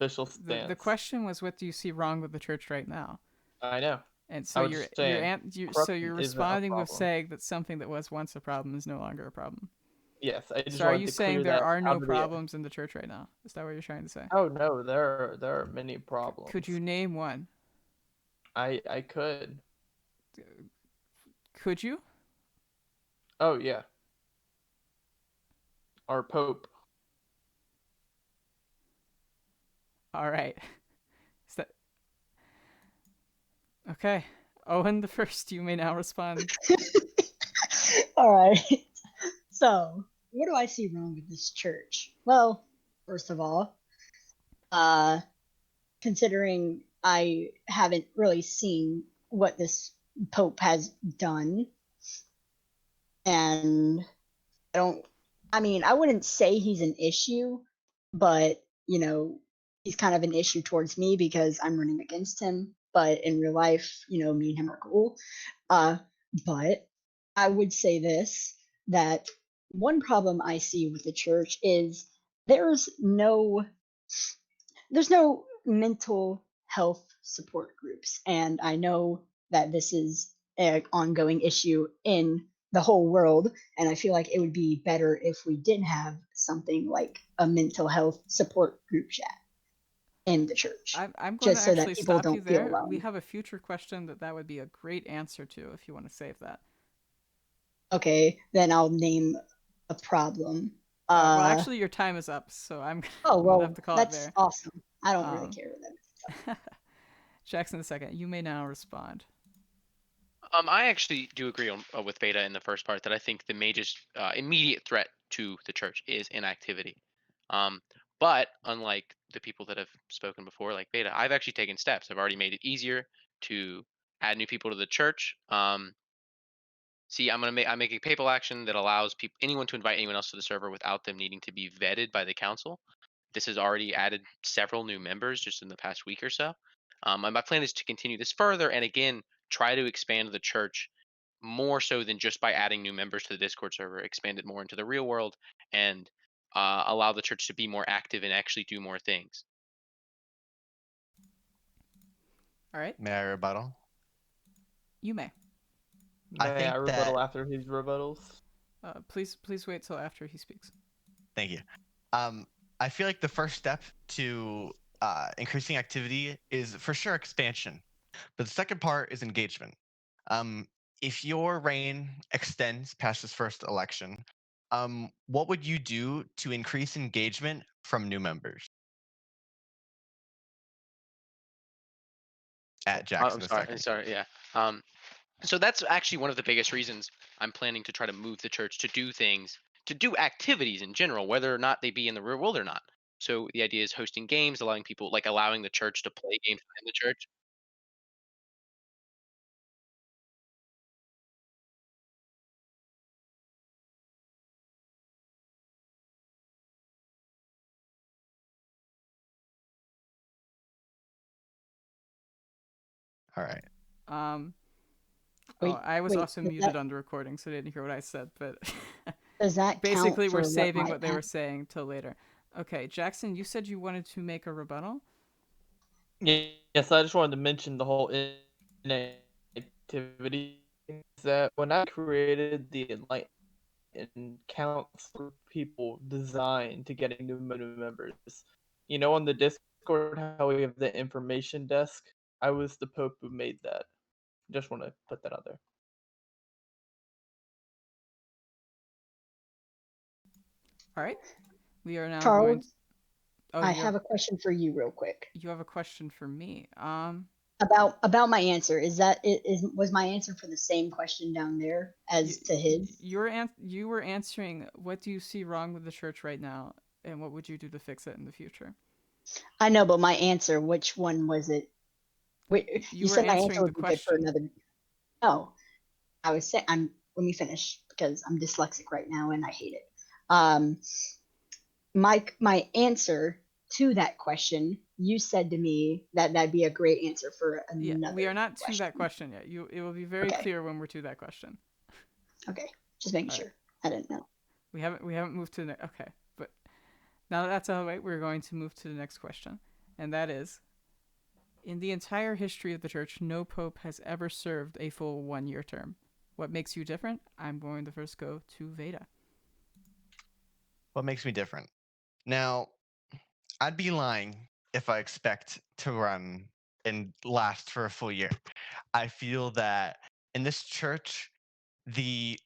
official stance. The question was, what do you see wrong with the church right now? I know. And I so was you're just saying, so you're corruption isn't a responding with problem. saying that something that was once a problem is no longer a problem. Yes, I just So are wanted you to saying clear there that are out no of the. problems in the church right now? Is that what you're trying to say? Oh no, there are many problems. Could you name one? I could. Could you? Oh yeah. Our Pope. All right. Is that okay? Owen the First, you may now respond. All right. So, what do I see wrong with this church? Well, first of all, considering I haven't really seen what this Pope has done, and I wouldn't say he's an issue, but, he's kind of an issue towards me because I'm running against him. But in real life, me and him are cool. Uh, but I would say this, that one problem I see with the church is there's no there's no mental health support groups. And I know that this is an ongoing issue in the whole world. And I feel like it would be better if we did have something like a mental health support group chat in the church, I'm going to just so that actually people stop you don't feel there. We alone. have a future question that would be a great answer to if you want to save that. Okay, then I'll name a problem. Well, actually, your time is up, so I'm Oh, gonna have well, to call it that's there. awesome. I don't really Um, care then. Jackson the Second, you may now respond. I actually do agree with Beta in the first part that I think the major immediate threat to the church is inactivity. But unlike the people that have spoken before, like Beta, I've actually taken steps. I've already made it easier to add new people to the church. See, I'm making PayPal action that allows anyone to invite anyone else to the server without them needing to be vetted by the council. This has already added several new members just in the past week or so. And my plan is to continue this further and again try to expand the church more so than just by adding new members to the Discord server, expand it more into the real world, and allow the church to be more active and actually do more things. All right, May I rebuttal? you may. I May think I rebuttal that. after his rebuttals? Please wait till after he speaks. Thank you. I feel like the first step to increasing activity is for sure expansion, but the second part is engagement. Um, if your reign extends past this first election, what would you do to increase engagement from new members? At Jackson I'm the sorry. I'm second. sorry. Yeah. Um, so that's actually one of the biggest reasons I'm planning to try to move the church to do things, to do activities in general, whether or not they be in the real world or not. So the idea is hosting games, allowing people, like allowing the church to play games in the church. All right. Um, Wait, I was wait. also muted on the recording, so I didn't hear what I said. But Does that basically, count we're for what saving might what they were happen? saying till later. Okay, Jackson, you said you wanted to make a rebuttal. Yes, I just wanted to mention the whole inactivity thing, is that when I created the Enlightened Council, people designed to getting new members. On the Discord, how we have the information desk, I was the Pope who made that. Just want to put that out there. All right, we are now going. Charles, Oh, I have a question for you, real quick. you have a question for me. About my answer. Was my answer for the same question down there as to his? You were answering, what do you see wrong with the church right now, and what would you do to fix it in the future? I know, but my answer, which one was it? Wait, You you were said my answering answer the would be good for question. another. No, I was saying. Let me finish because I'm dyslexic right now and I hate it. Um, my answer to that question, you said to me that that'd be a great answer for Yeah, another we are not to question. that question yet. It will be very Okay. clear when we're to that question. Okay, just making All right. sure. I didn't know. We haven't moved to the okay, but now that that's out of the way, we're going to move to the next question, and that is: in the entire history of the church, no pope has ever served a full 1-year term. What makes you different? I'm going to first go to Vayda. What makes me different? Now, I'd be lying if I expect to run and last for a full year. I feel that in this church, the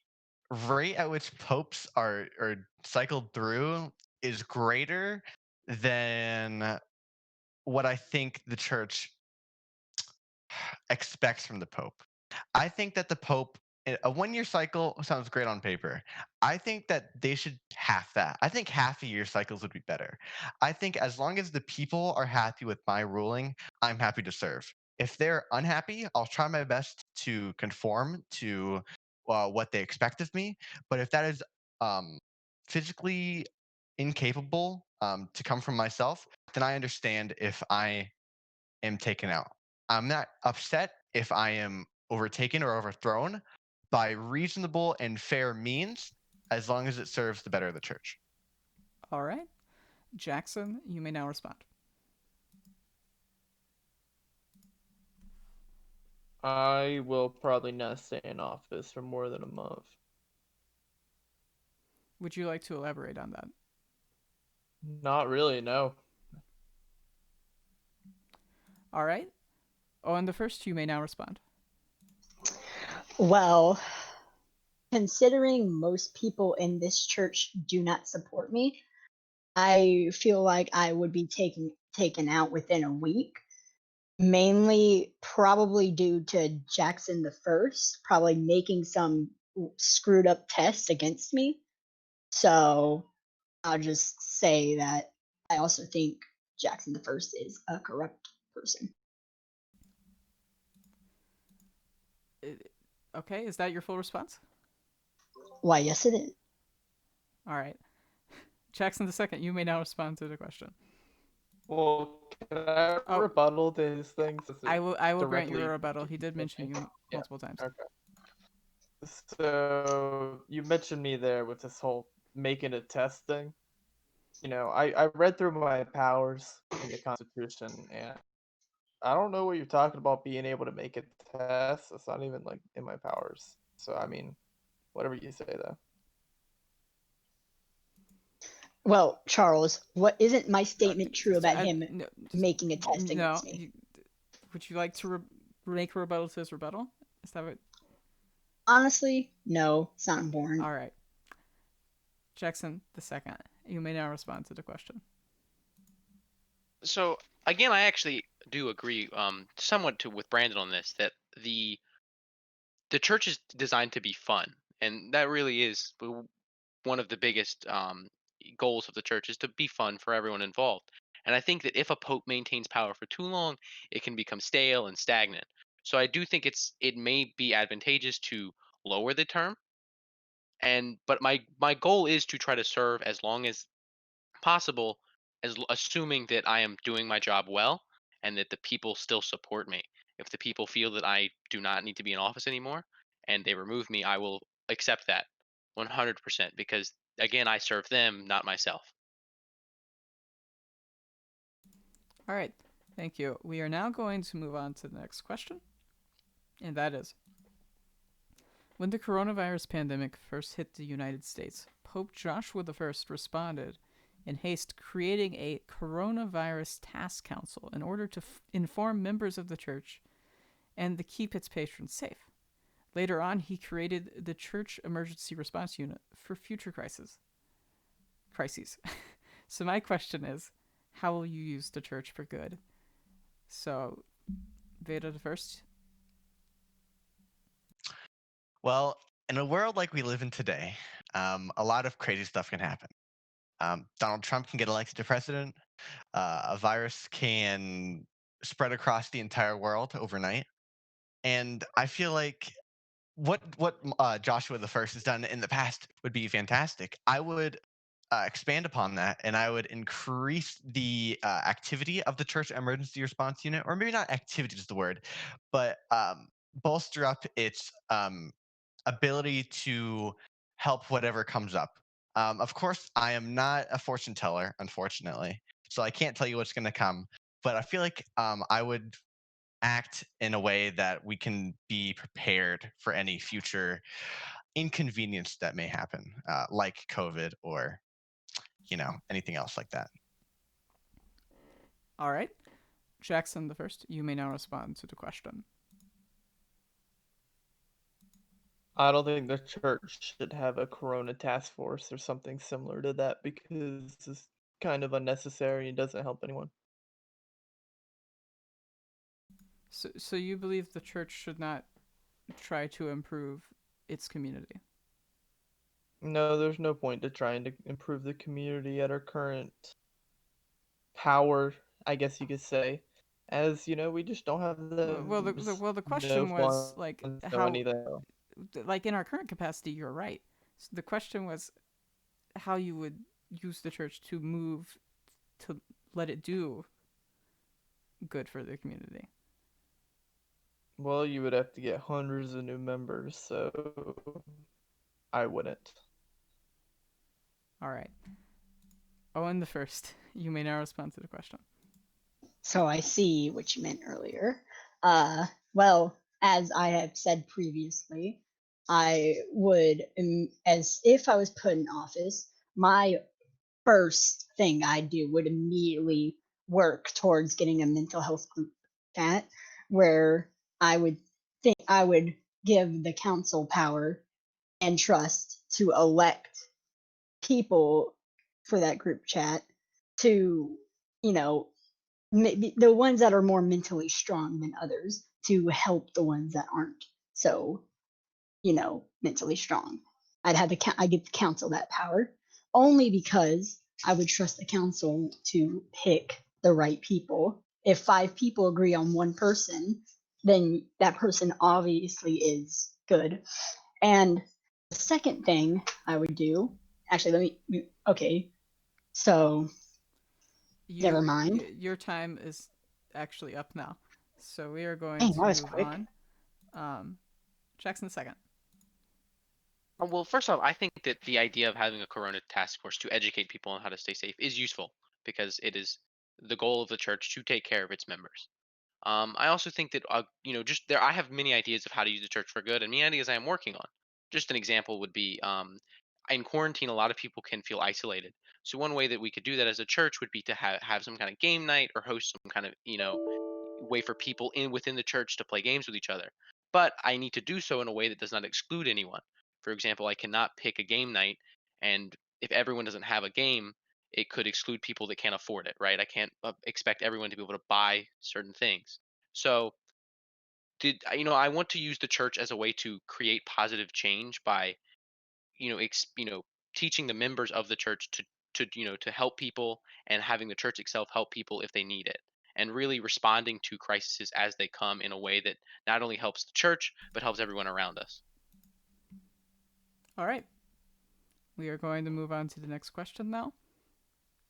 rate at which popes are cycled through is greater than what I think the church expects from the pope. I think that the pope, a 1 year cycle sounds great on paper. I think that they should half that. I think half a year cycles would be better. I think as long as the people are happy with my ruling, I'm happy to serve. If they're unhappy, I'll try my best to conform to what they expect of me. But if that is um, physically incapable to come from myself, then I understand if I am taken out. I'm not upset if I am overtaken or overthrown by reasonable and fair means, as long as it serves the better of the church. All right, Jackson, you may now respond. I will probably not stay in office for more than a month. Would you like to elaborate on that? Not really, no. All right, Owen the first, you may now respond. Well, considering most people in this church do not support me, I feel like I would be taken out within a week. Mainly, probably due to Jackson the First, probably making some screwed up tests against me. So I'll just say that I also think Jackson the First is a corrupt person. Okay, is that your full response? Why, yes, it is. All right, Jackson the second, you may now respond to the question. Well, can I Oh, rebuttal to his things? I will grant you a directly rebuttal. He did mention me? you Yeah. multiple times. Okay. So you mentioned me there with this whole making a test thing. I read through my powers in the Constitution, and I don't know what you're talking about being able to make a test. It's not even like in my powers. So I mean, whatever you say though. Well, Charles, what isn't my statement true about him No, making a test against no. me? Would you like to make a rebuttal to his rebuttal? Is that what? Honestly, no, it's not important. All right. Jackson the second. You may now respond to the question. So again, I actually do agree somewhat with Brandon on this, that the church is designed to be fun, and that really is one of the biggest goals of the church, is to be fun for everyone involved. And I think that if a pope maintains power for too long, it can become stale and stagnant. So I do think it may be advantageous to lower the term, but my goal is to try to serve as long as possible, assuming that I am doing my job well and that the people still support me. If the people feel that I do not need to be in office anymore and they remove me, I will accept that 100%, because again, I serve them, not myself. All right. Thank you. We are now going to move on to the next question. And that is, when the coronavirus pandemic first hit the United States, Pope Joshua I responded in haste, creating a coronavirus task council in order to inform members of the church and to keep its patrons safe. Later on, he created the Church Emergency Response Unit for future crises. So my question is, how will you use the church for good? So, Vayda the first. Well, in a world like we live in today, a lot of crazy stuff can happen. Donald Trump can get elected to president. A virus can spread across the entire world overnight. And I feel like what Joshua the First has done in the past would be fantastic. I would expand upon that, and I would increase the activity of the Church Emergency Response Unit, or maybe not activity is the word, but bolster up its ability to help whatever comes up. Of course, I am not a fortune teller, unfortunately, so I can't tell you what's going to come. But I feel like I would act in a way that we can be prepared for any future inconvenience that may happen, like COVID or anything else like that. All right. Jackson the first. You may now respond to the question. I don't think the church should have a corona task force or something similar to that because it's kind of unnecessary and doesn't help anyone. So you believe the church should not try to improve its community? No, there's no point to trying to improve the community at our current power, I guess you could say. As we just don't have The no question was like funds, no how, anything. like in our current capacity, you're right. So the question was how you would use the church to move to let it do good for the community. Well, you would have to get hundreds of new members, so I wouldn't. All right. Owen the first. You may now respond to the question. So I see what you meant earlier. Well, as I have said previously, I would, as if I was put in office, my first thing I'd do would immediately work towards getting a mental health group chat where I would give the council power and trust to elect people for that group chat to, you know, maybe the ones that are more mentally strong than others to help the ones that aren't so, mentally strong. I give the council that power only because I would trust the council to pick the right people. If five people agree on one person, then that person obviously is good. And the second thing I would do, actually, okay, so never mind. Your time is actually up now, so we are going Dang, to that was move quick. on. Jackson the second. Well, first off, I think that the idea of having a Corona task force to educate people on how to stay safe is useful because it is the goal of the church to take care of its members. I also think that just there, I have many ideas of how to use the church for good, and many ideas I am working on. Just an example would be in quarantine, a lot of people can feel isolated. So one way that we could do that as a church would be to have some kind of game night or host some kind of way for people in within the church to play games with each other. But I need to do so in a way that does not exclude anyone. For example, I cannot pick a game night, and if everyone doesn't have a game, it could exclude people that can't afford it, right? I can't expect everyone to be able to buy certain things. So, I want to use the church as a way to create positive change by, you know, ex, you know, teaching the members of the church to help people and having the church itself help people if they need it. And really responding to crises as they come in a way that not only helps the church but helps everyone around us. All right. We are going to move on to the next question now,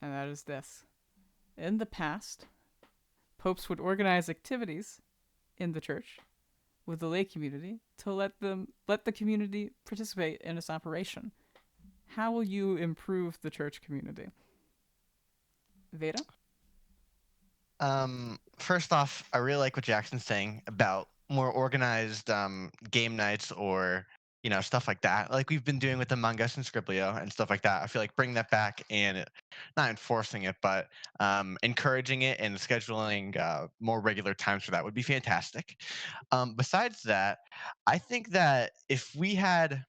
and that is this. In the past, popes would organize activities in the church with the lay community to let the community participate in its operation. How will you improve the church community? Veda? First off, I really like what Jackson's saying about more organized game nights or stuff like that. Like we've been doing with Among Us and Scriblio and stuff like that. I feel like bringing that back and not enforcing it, but encouraging it and scheduling more regular times for that would be fantastic. Besides that, I think that if we had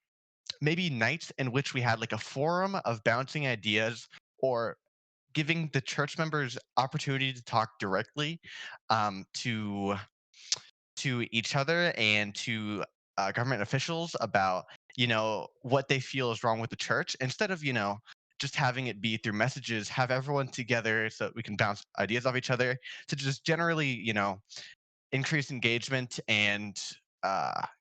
maybe nights in which we had like a forum of bouncing ideas or giving the church members opportunity to talk directly to each other and to government officials about what they feel is wrong with the church instead of just having it be through messages. Have everyone together so that we can bounce ideas off each other to just generally increase engagement and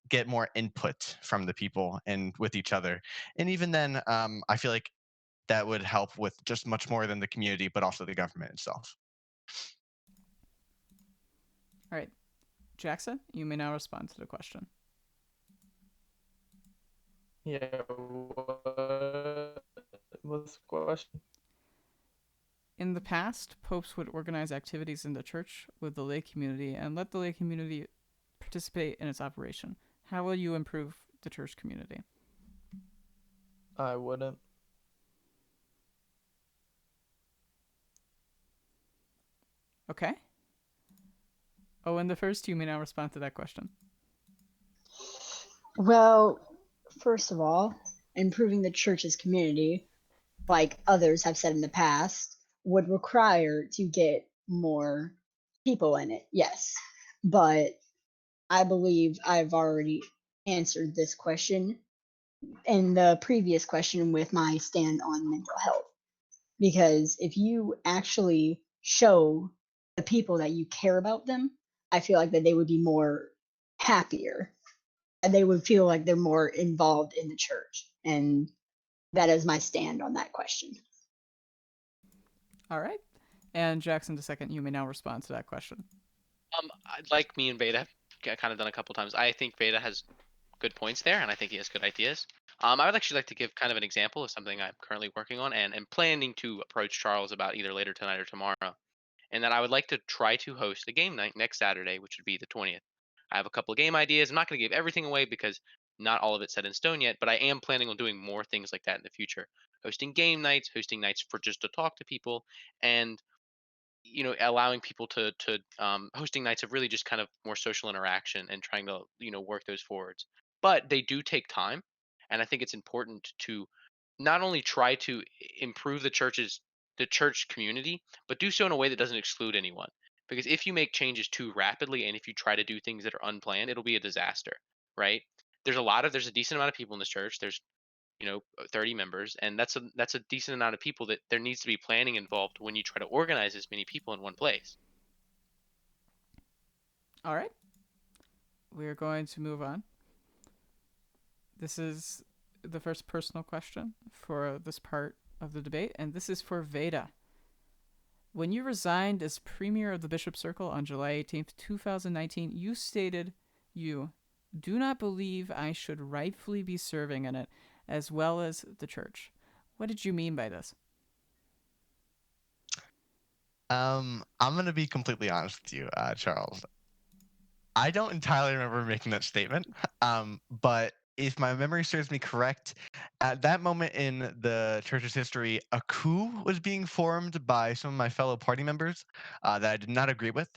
get more input from the people and with each other. And even then, I feel like that would help with just much more than the community, but also the government itself. All right. Jackson, you may now respond to the question. Yeah, what was the question? In the past, popes would organize activities in the church with the lay community and let the lay community participate in its operation. How will you improve the church community? I wouldn't. Okay. Owen the first, you may now respond to that question. Well, first of all, improving the church's community, like others have said in the past, would require to get more people in it, yes. But I believe I've already answered this question in the previous question with my stand on mental health. Because if you actually show the people that you care about them, I feel like that they would be more happier and they would feel like they're more involved in the church. And that is my stand on that question. All right. And Jackson II, you may now respond to that question. Like me and Beta have kind of done a couple times. I think Beta has good points there, and I think he has good ideas. I would actually like to give kind of an example of something I'm currently working on and am planning to approach Charles about either later tonight or tomorrow. And that I would like to try to host a game night next Saturday, which would be the 20th. I have a couple of game ideas. I'm not going to give everything away because not all of it's set in stone yet, but I am planning on doing more things like that in the future. Hosting game nights, hosting nights for just to talk to people, and allowing people to hosting nights of really just kind of more social interaction and trying to work those forwards. But they do take time, and I think it's important to not only try to improve the church community, but do so in a way that doesn't exclude anyone. Because if you make changes too rapidly and if you try to do things that are unplanned, it'll be a disaster, right? There's a decent amount of people in this church. There's 30 members, and that's a decent amount of people that there needs to be planning involved when you try to organize as many people in one place. All right. We're going to move on. This is the first personal question for this part of the debate, and this is for Veda. When you resigned as Premier of the Bishop Circle on July 18th, 2019, you stated you do not believe I should rightfully be serving in it, as well as the church. What did you mean by this? I'm gonna be completely honest with you, Charles. I don't entirely remember making that statement. But if my memory serves me correct, at that moment in the church's history, a coup was being formed by some of my fellow party members that I did not agree with.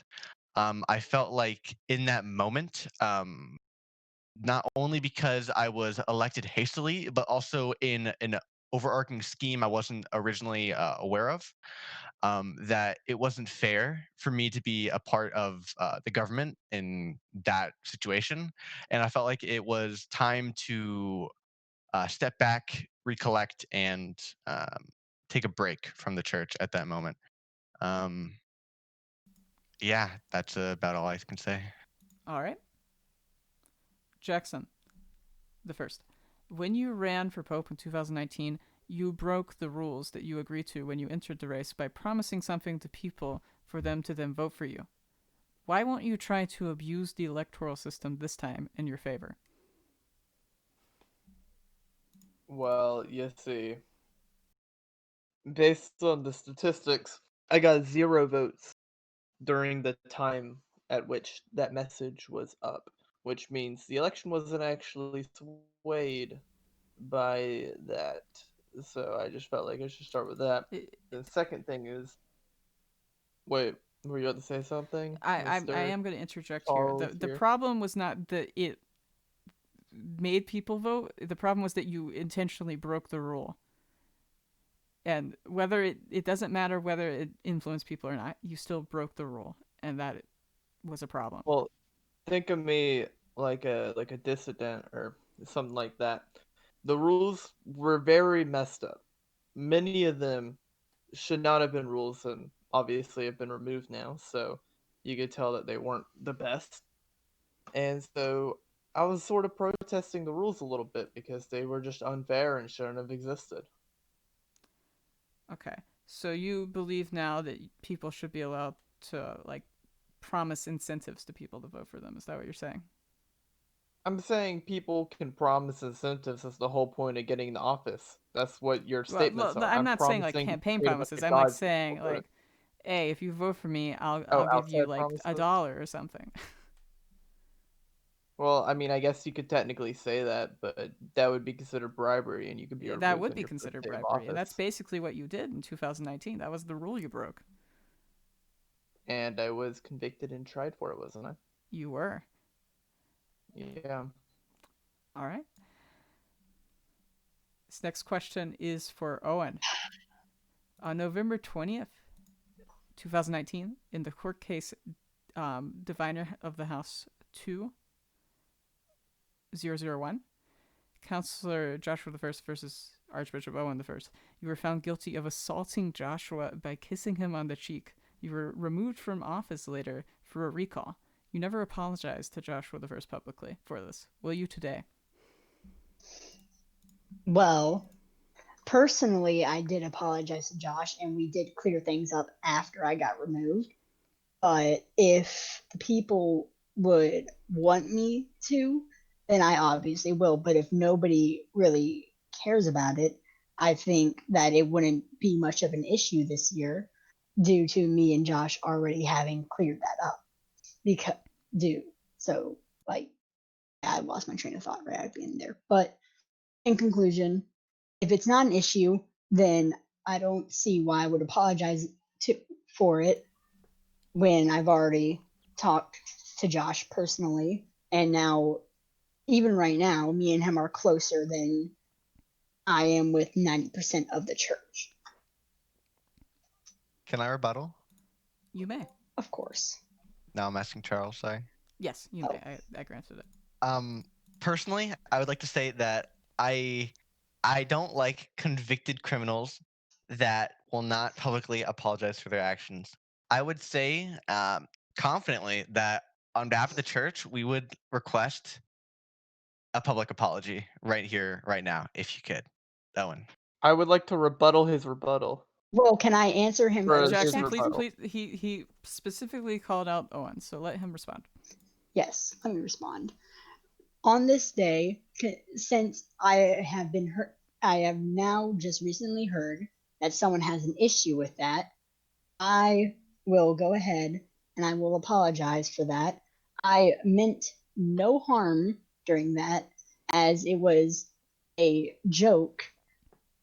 I felt like in that moment, not only because I was elected hastily, but also in an overarching scheme I wasn't originally aware of, that it wasn't fair for me to be a part of the government in that situation. And I felt like it was time to step back, recollect, and take a break from the church at that moment. Um, yeah, that's about all I can say. All right. Jackson, the first. When you ran for Pope in 2019, you broke the rules that you agreed to when you entered the race by promising something to people for them to then vote for you. Why won't you try to abuse the electoral system this time in your favor? Well, you see, based on the statistics, I got 0 votes during the time at which that message was up, which means the election wasn't actually swayed by that. So I just felt like I should start with that. The second thing is, wait, were you about to say something, I Mr. am going to interject here. Charles The here? problem was not that it made people vote. The problem was that you intentionally broke the rule. And whether it doesn't matter whether it influenced people or not, you still broke the rule, and that was a problem. Well, think of me like a dissident or something like that. The rules were very messed up. Many of them should not have been rules and obviously have been removed now, so you could tell that they weren't the best. And so I was sort of protesting the rules a little bit because they were just unfair and shouldn't have existed. Okay. So you believe now that people should be allowed to like promise incentives to people to vote for them. Is that what you're saying? I'm saying people can promise incentives. That's the whole point of getting into office. That's what your Well, statements are. I'm I'm not saying like promising to campaign create a bunch promises. of I'm like jobs for saying people. like, hey, if you vote for me, Oh, I'll give you outside like promises? $1 or something. Well, I mean, I guess you could technically say that, but that would be considered bribery, and you could be That removed would on be your first considered day of bribery, and that's office. basically what you did in 2019. That was the rule you broke. And I was convicted and tried for it, wasn't I? You were. Yeah. All right. This next question is for Owen. On November 20th, 2019, in the court case Diviner of the House 2001, Counselor Joshua I versus Archbishop Owen I, you were found guilty of assaulting Joshua by kissing him on the cheek. You were removed from office later for a recall. You never apologized to Joshua I publicly for this. Will you today? Well, personally, I did apologize to Josh, and we did clear things up after I got removed. But if the people would want me to, then I obviously will. But if nobody really cares about it, I think that it wouldn't be much of an issue this year due to me and Josh already having cleared that up. Because, dude, so, like, I lost my train of thought right at the end there. But in conclusion, if it's not an issue, then I don't see why I would apologize for it when I've already talked to Josh personally. And now, even right now, me and him are closer than I am with 90% of the church. Can I rebuttal? You may. Of course. Now I'm asking Charles, sorry. Yes, you may. I granted it. Personally, I would like to say that I don't like convicted criminals that will not publicly apologize for their actions. I would say confidently that on behalf of the church, we would request a public apology right here, right now, if you could. Owen. I would like to rebuttal his rebuttal. Well, can I answer him For first? his Jackson, please, rebuttal. he specifically called out Owen, so let him respond. Yes, let me respond. On this day, since I have been heard, I have now just recently heard that someone has an issue with that. I will go ahead and I will apologize for that. I meant no harm during that, as it was a joke,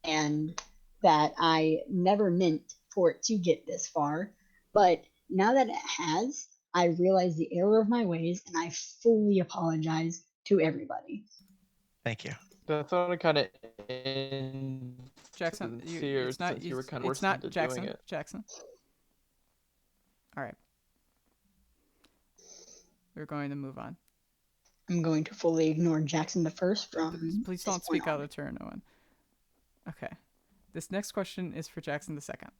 and that I never meant for it to get this far. But now that it has, I realize the error of my ways and I fully apologize to everybody. Thank you. That sounded kind of Jackson, insincere since you were kind of it's forced not into doing Jackson. it. Jackson. All right. We're going to move on. I'm going to fully ignore Jackson the First from Please this don't point speak out on. of turn, Owen. Okay. This next question is for Jackson the Second.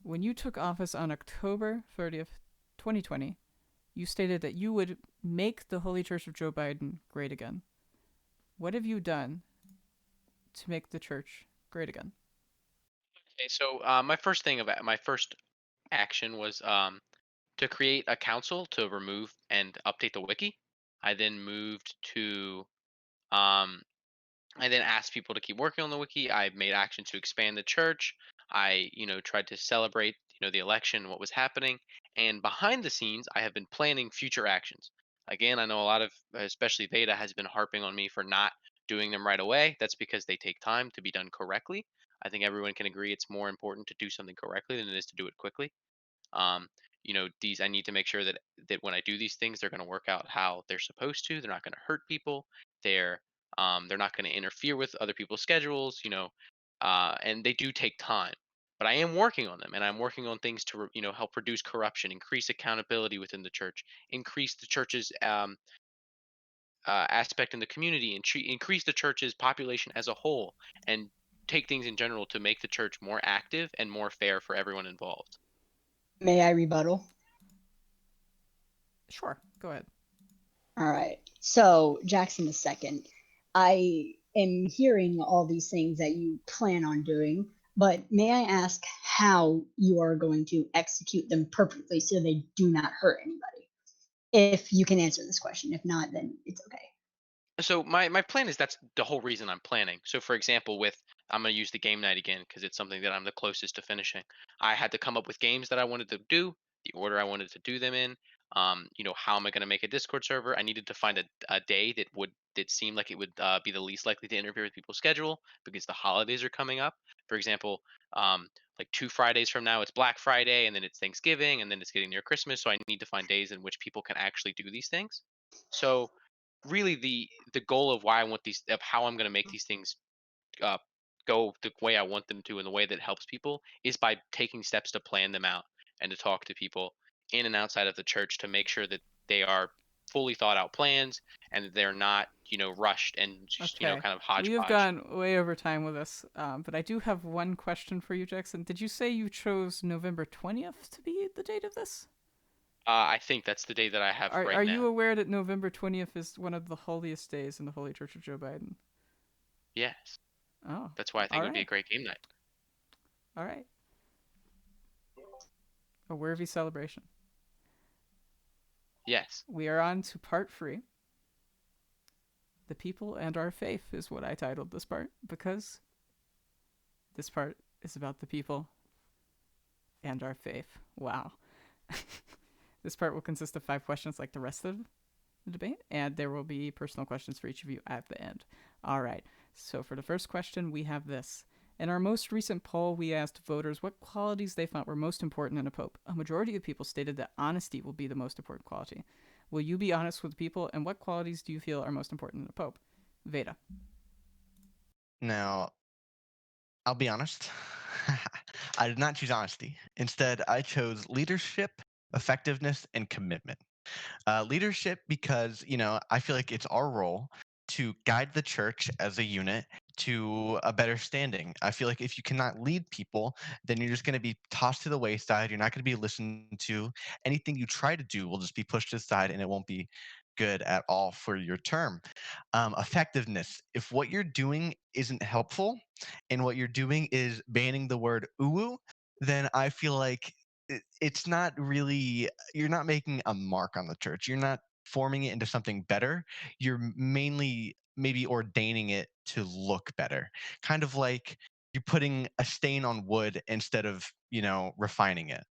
When you took office on October 30th, 2020, you stated that you would make the Holy Church of Joe Biden great again. What have you done to make the church great again? Okay, so my first action was to create a council to remove and update the wiki. I then moved to um, I then asked people to keep working on the wiki. I made action to expand the church. I, tried to celebrate, the election, what was happening, and behind the scenes, I have been planning future actions. Again, I know a lot of, especially Veda, has been harping on me for not doing them right away. That's because they take time to be done correctly. I think everyone can agree it's more important to do something correctly than it is to do it quickly. um, these I need to make sure that when I do these things, they're going to work out how they're supposed to. They're not going to hurt people. They're not going to interfere with other people's schedules. And they do take time. But I am working on them, and I'm working on things to help reduce corruption, increase accountability within the church, increase the church's aspect in the community, and increase the church's population as a whole, and take things in general to make the church more active and more fair for everyone involved. May I rebuttal? Sure, go ahead. All right. So, Jackson the Second, I am hearing all these things that you plan on doing, but may I ask how you are going to execute them perfectly so they do not hurt anybody? If you can answer this question. If not, then it's okay. So my plan is that's the whole reason I'm planning. So for example, with I'm gonna use the game night again because it's something that I'm the closest to finishing. I had to come up with games that I wanted to do, the order I wanted to do them in. How am I gonna make a Discord server? I needed to find a day that seemed like it would be the least likely to interfere with people's schedule because the holidays are coming up. For example, like 2 Fridays from now, it's Black Friday, and then it's Thanksgiving, and then it's getting near Christmas. So I need to find days in which people can actually do these things. So really the goal of why I want these of how I'm going to make these things uh, go the way I want them to in the way that helps people is by taking steps to plan them out and to talk to people in and outside of the church to make sure that they are fully thought out plans and that they're not rushed and just Okay. kind of We have hodgepodge. gone way over time with this, but I do have one question for you, Jackson. Did you say you chose November 20th to be the date of this? I think that's the day that I have right Are now. you aware that November 20th is one of the holiest days in the Holy Church of Joe Biden? Yes, Oh, that's why I think all it would be a right. great game night. All right. A worthy celebration. Yes. We are on to part 3. The people and our faith is what I titled this part because this part is about the people and our faith. Wow. This part will consist of 5 questions like the rest of the debate, and there will be personal questions for each of you at the end. All right. So for the first question, we have this. In our most recent poll, we asked voters what qualities they thought were most important in a pope. A majority of people stated that honesty will be the most important quality. Will you be honest with people, and what qualities do you feel are most important in a pope? Veda. Now, I'll be honest. I did not choose honesty. Instead, I chose leadership, effectiveness, and commitment. Leadership, because, I feel like it's our role to guide the church as a unit to a better standing. I feel like if you cannot lead people, then you're just going to be tossed to the wayside. You're not going to be listened to. Anything you try to do will just be pushed aside and it won't be good at all for your term. Effectiveness. If what you're doing isn't helpful and what you're doing is banning the word uwu, then I feel like it's not really, you're not making a mark on the church. You're not forming it into something better. You're mainly maybe ordaining it to look better. Kind of like you're putting a stain on wood instead of, refining it,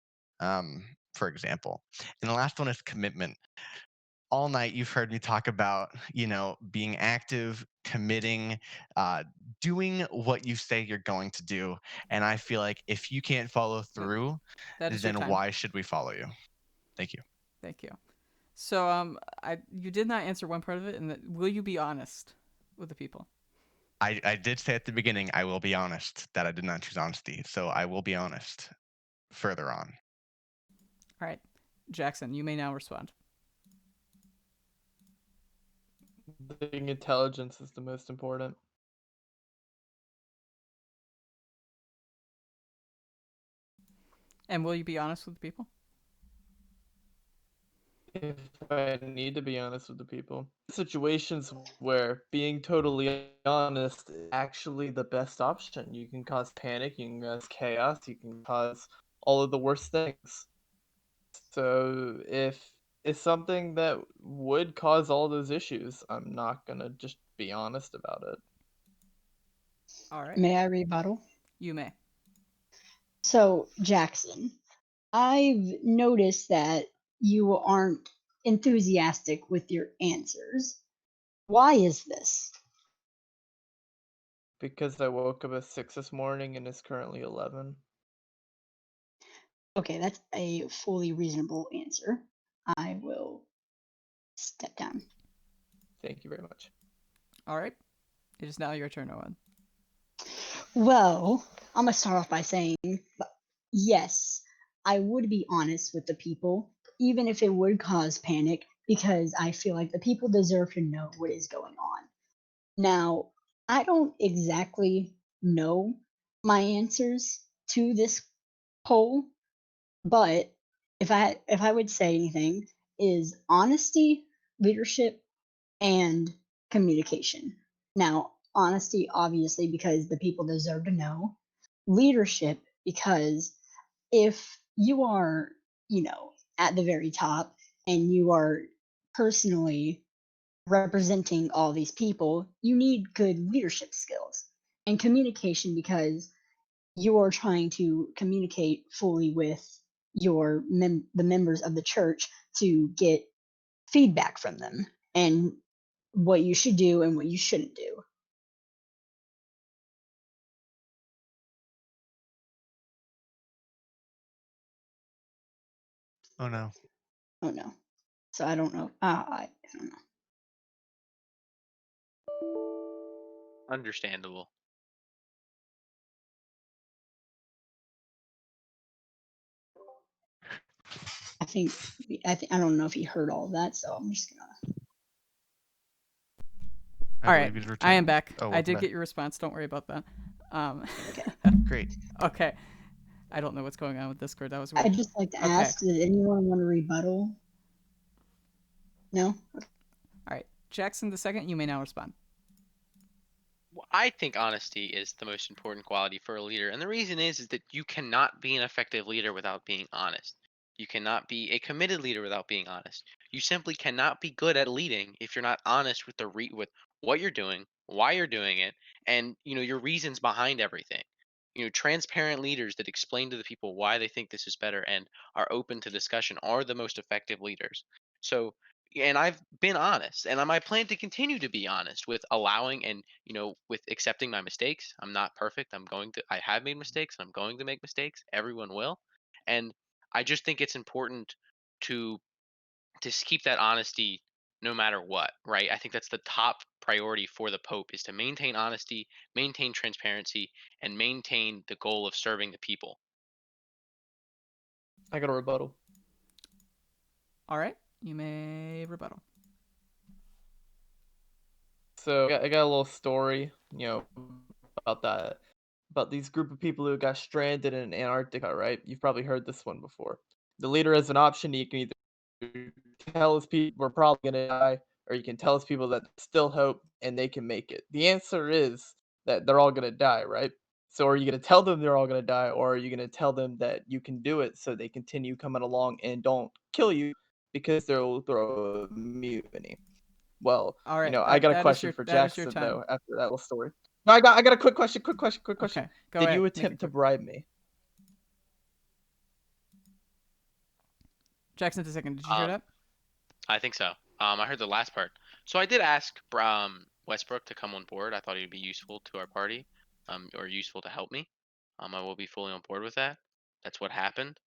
for example. And the last one is commitment. All night you've heard me talk about, being active, committing, doing what you say you're going to do. And I feel like if you can't follow Yep. through, That is your then time. why should we follow you? Thank you. Thank you. So, you did not answer one part of it, and that will you be honest with the people? I did say at the beginning, I will be honest, that I did not choose honesty. So I will be honest further on. All right, Jackson, you may now respond. I think intelligence is the most important. And will you be honest with the people? If I need to be honest with the people. Situations where being totally honest is actually the best option. You can cause panic, you can cause chaos, you can cause all of the worst things. So if it's something that would cause all those issues, I'm not gonna just be honest about it. All right, May I rebuttal? you may. So, Jackson, I've noticed that you aren't enthusiastic with your answers. Why is this? Because I woke up at 6 this morning and it's currently 11. Okay, that's a fully reasonable answer. I will step down. Thank you very much. All right, it is now your turn, Owen. Well, I'm going to start off by saying yes, I would be honest with the people, even if it would cause panic, because I feel like the people deserve to know what is going on. Now, I don't exactly know my answers to this poll, but if I would say anything, is honesty, leadership, and communication. Now, honesty, obviously, because the people deserve to know. Leadership, because if you are, at the very top and you are personally representing all these people, you need good leadership skills. And communication, because you are trying to communicate fully with the members of the church to get feedback from them and what you should do and what you shouldn't do. Oh no. Oh no. So I don't know. I don't know. Understandable. I don't know if he heard all of that, so I'm just gonna. I All believe right, he's I am returned. back. Oh, I welcome did back. get your response. Don't worry about that. Okay. Great. Okay. I don't know what's going on with Discord. That was weird. I'd just like to Okay. ask, did anyone want to rebuttal? No? All right, Jackson the second, you may now respond. Well, I think honesty is the most important quality for a leader, and the reason is that you cannot be an effective leader without being honest. You cannot be a committed leader without being honest. You simply cannot be good at leading if you're not honest with with what you're doing, why you're doing it, and your reasons behind everything. Transparent leaders that explain to the people why they think this is better and are open to discussion are the most effective leaders. So, and I've been honest, and I plan to continue to be honest with allowing and with accepting my mistakes. I'm not perfect. I have made mistakes, and I'm going to make mistakes. Everyone will, and I just think it's important to keep that honesty no matter what, right? I think that's the top priority for the Pope is to maintain honesty, maintain transparency, and maintain the goal of serving the people. I got a rebuttal. All right, you may rebuttal. So I got a little story, about that, about these group of people who got stranded in Antarctica, right? You've probably heard this one before. The leader has an option. He can either tell his people we're probably gonna die, or you can tell his people that there's still hope and they can make it. The answer is that they're all gonna die, right? So are you gonna tell them they're all gonna die, or are you gonna tell them that you can do it so they continue coming along and don't kill you because they'll throw a mutiny. Well, All right, I got a that is question your for that is your Jackson time. though. After that little story, no, I got a quick question. Quick question. Okay, go Did ahead. you Make it attempt to quick. bribe me? Jackson, II, did you hear that? I think so. I heard the last part. So I did ask Westbrook to come on board. I thought he'd be useful to our party, or useful to help me. I will be fully on board with that. That's what happened.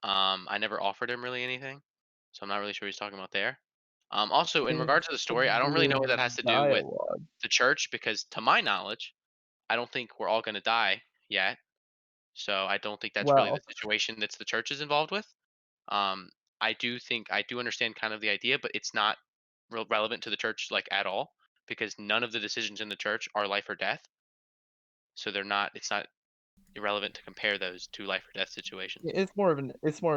I never offered him really anything, so I'm not really sure what he's talking about there. Also, in regard to the story, I don't really know what that has to do with Dialogue. the church because, to my knowledge, I don't think we're all going to die yet. So I don't think that's really the Well, situation that's the church is involved with. Um, I do understand kind of the idea, but it's not real relevant to the church like at all because none of the decisions in the church are life or death. So they're not. It's not irrelevant to compare those two life or death situations. it's more of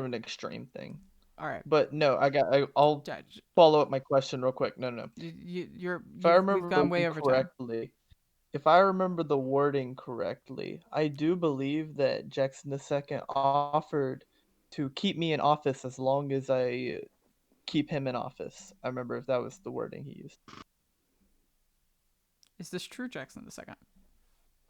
an extreme thing. All right. But no, I'll follow up my question real quick. No. If I remember We've gone way the over time. correctly, if I remember the wording correctly, I do believe that Jackson II offered to keep me in office as long as I keep him in office. I remember if that was the wording he used. Is this true, Jackson II?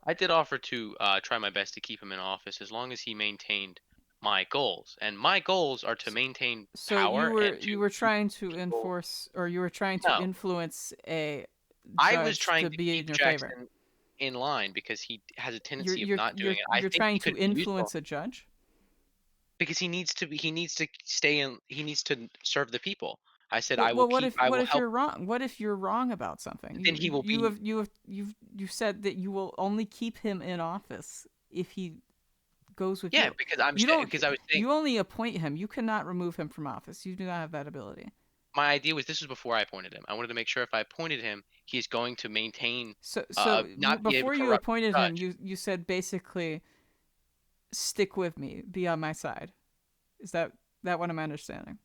I did offer to try my best to keep him in office as long as he maintained my goals, and my goals are to maintain So power and you to were trying to control. enforce, or you were trying to No, influence a I was judge trying to to be in keep your favor. Jackson in line because he has a tendency of not doing it. I You're think trying he to could be useful influence a judge. because he needs to stay in he needs to serve the people. I said Well, I what will if help. you're wrong? What if you're wrong about something? Then he will be You've said that you will only keep him in office if he goes with yeah you. because because I was saying You only appoint him. You cannot remove him from office. You do not have that ability. my idea was this was before I appointed him. I wanted to make sure if I appointed him, he's going to maintain not be a Before you corrupt appointed him, judge. you said basically stick with me, be on my side. Is that what I'm understanding?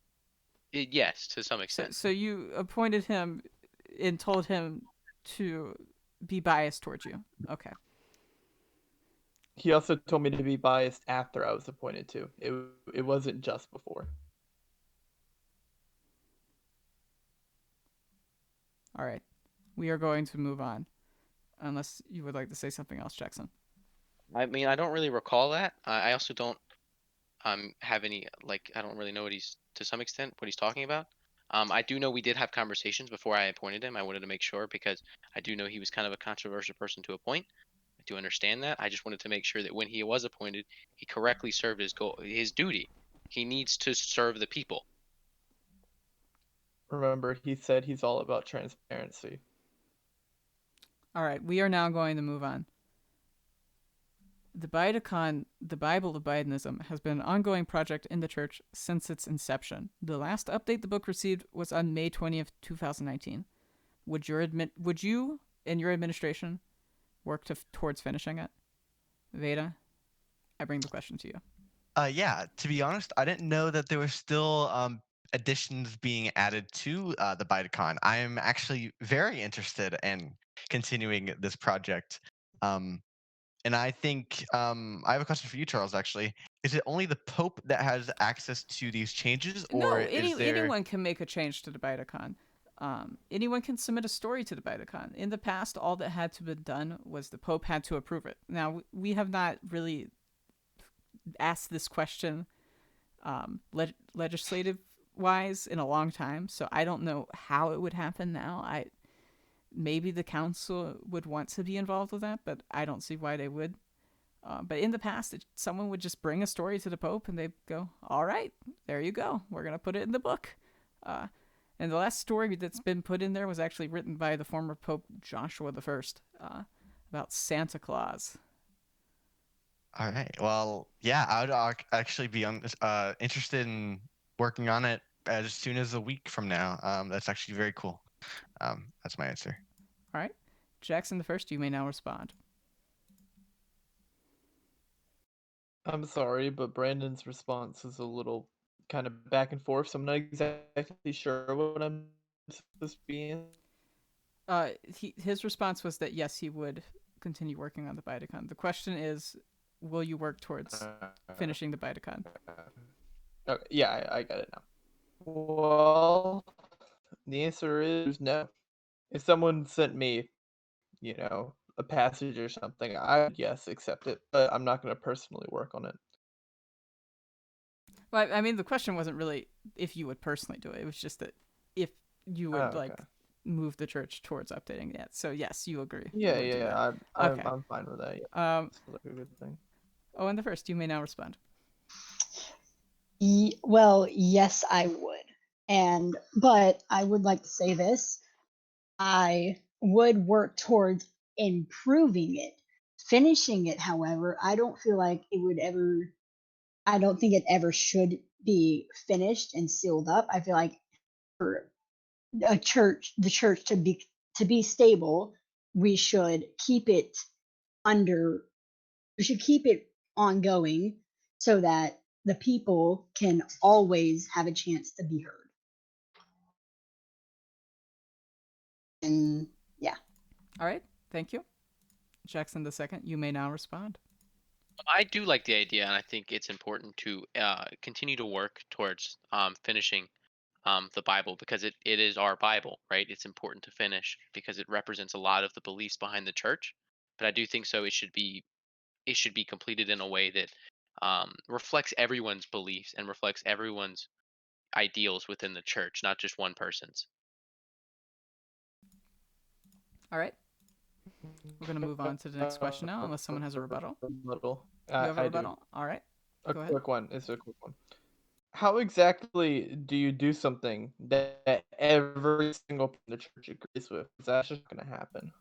Yes, to some extent. So you appointed him and told him to be biased towards you. Okay. He also told me to be biased after I was appointed too. It wasn't just before. All right. We are going to move on, unless you would like to say something else, Jackson. I mean, I don't really recall that. I also don't have any like I don't really know what he's to some extent what he's talking about. I do know we did have conversations before I appointed him. I wanted to make sure because I do know he was kind of a controversial person to appoint. I do understand that. I just wanted to make sure that when he was appointed, he correctly served his duty. He needs to serve the people. Remember, he said he's all about transparency. All right. We are now going to move on. The Bidecon, the Bible of Bidenism, has been an ongoing project in the church since its inception. The last update the book received was on May 20th, 2019. Would you and your administration work towards finishing it? Veda, I bring the question to you. Yeah, to be honest, I didn't know that there were still additions being added to the Bitacon. I am actually very interested in continuing this project. And I think I have a question for you, Charles, actually. Is it only the Pope that has access to these changes, or No, is there. anyone can make a change to the Bidecon. Anyone can submit a story to the Bidecon. In the past, all that had to be done was the Pope had to approve it. Now, we have not really asked this question legislative wise in a long time, so I don't know how it would happen now. Maybe the council would want to be involved with that, but I don't see why they would. But in the past, someone would just bring a story to the Pope, and they'd go, "All right, there you go. We're gonna put it in the book." And the last story that's been put in there was actually written by the former Pope Joshua I about Santa Claus. All right. Well, yeah, I would actually be interested in working on it as soon as a week from now. That's actually very cool. That's my answer. All right, Jackson I, you may now respond. I'm sorry, but Brandon's response is a little kind of back and forth, so I'm not exactly sure what I'm supposed to be in. His response was that yes, he would continue working on the Bidecon. The question is, will you work towards finishing the Bidecon? Okay, yeah, I got it now. Well, the answer is no. If someone sent me, a passage or something, I would, yes, accept it, but I'm not going to personally work on it. Well, I mean, the question wasn't really if you would personally do it. It was just that if you Oh, would okay. move the church towards updating it. So yes, you agree. You Yeah, would do that. yeah, I'm Okay. I'm fine with that. Yeah, Um. sounds like a good thing. Owen the first, you may now respond. Well, yes, I would. But I would like to say this. I would work towards improving it. Finishing it, however, I don't feel like it would ever, I don't think it ever should be finished and sealed up. I feel like for the church to be stable, we should keep it under, we should keep it ongoing so that the people can always have a chance to be heard. And yeah. All right. Thank you. Jackson the second, you may now respond. I do like the idea, and I think it's important to continue to work towards finishing the Bible, because it is our Bible, right? It's important to finish because it represents a lot of the beliefs behind the church. But I do think so. It should be completed in a way that reflects everyone's beliefs and reflects everyone's ideals within the church, not just one person's. All right. We're going to move on to the next question now, unless someone has a rebuttal. Rebuttal. You have a I do. rebuttal? All right. A Go ahead. quick one. It's a quick one. How exactly do you do something that every single person in the church agrees with? 'Cause that's just going to happen.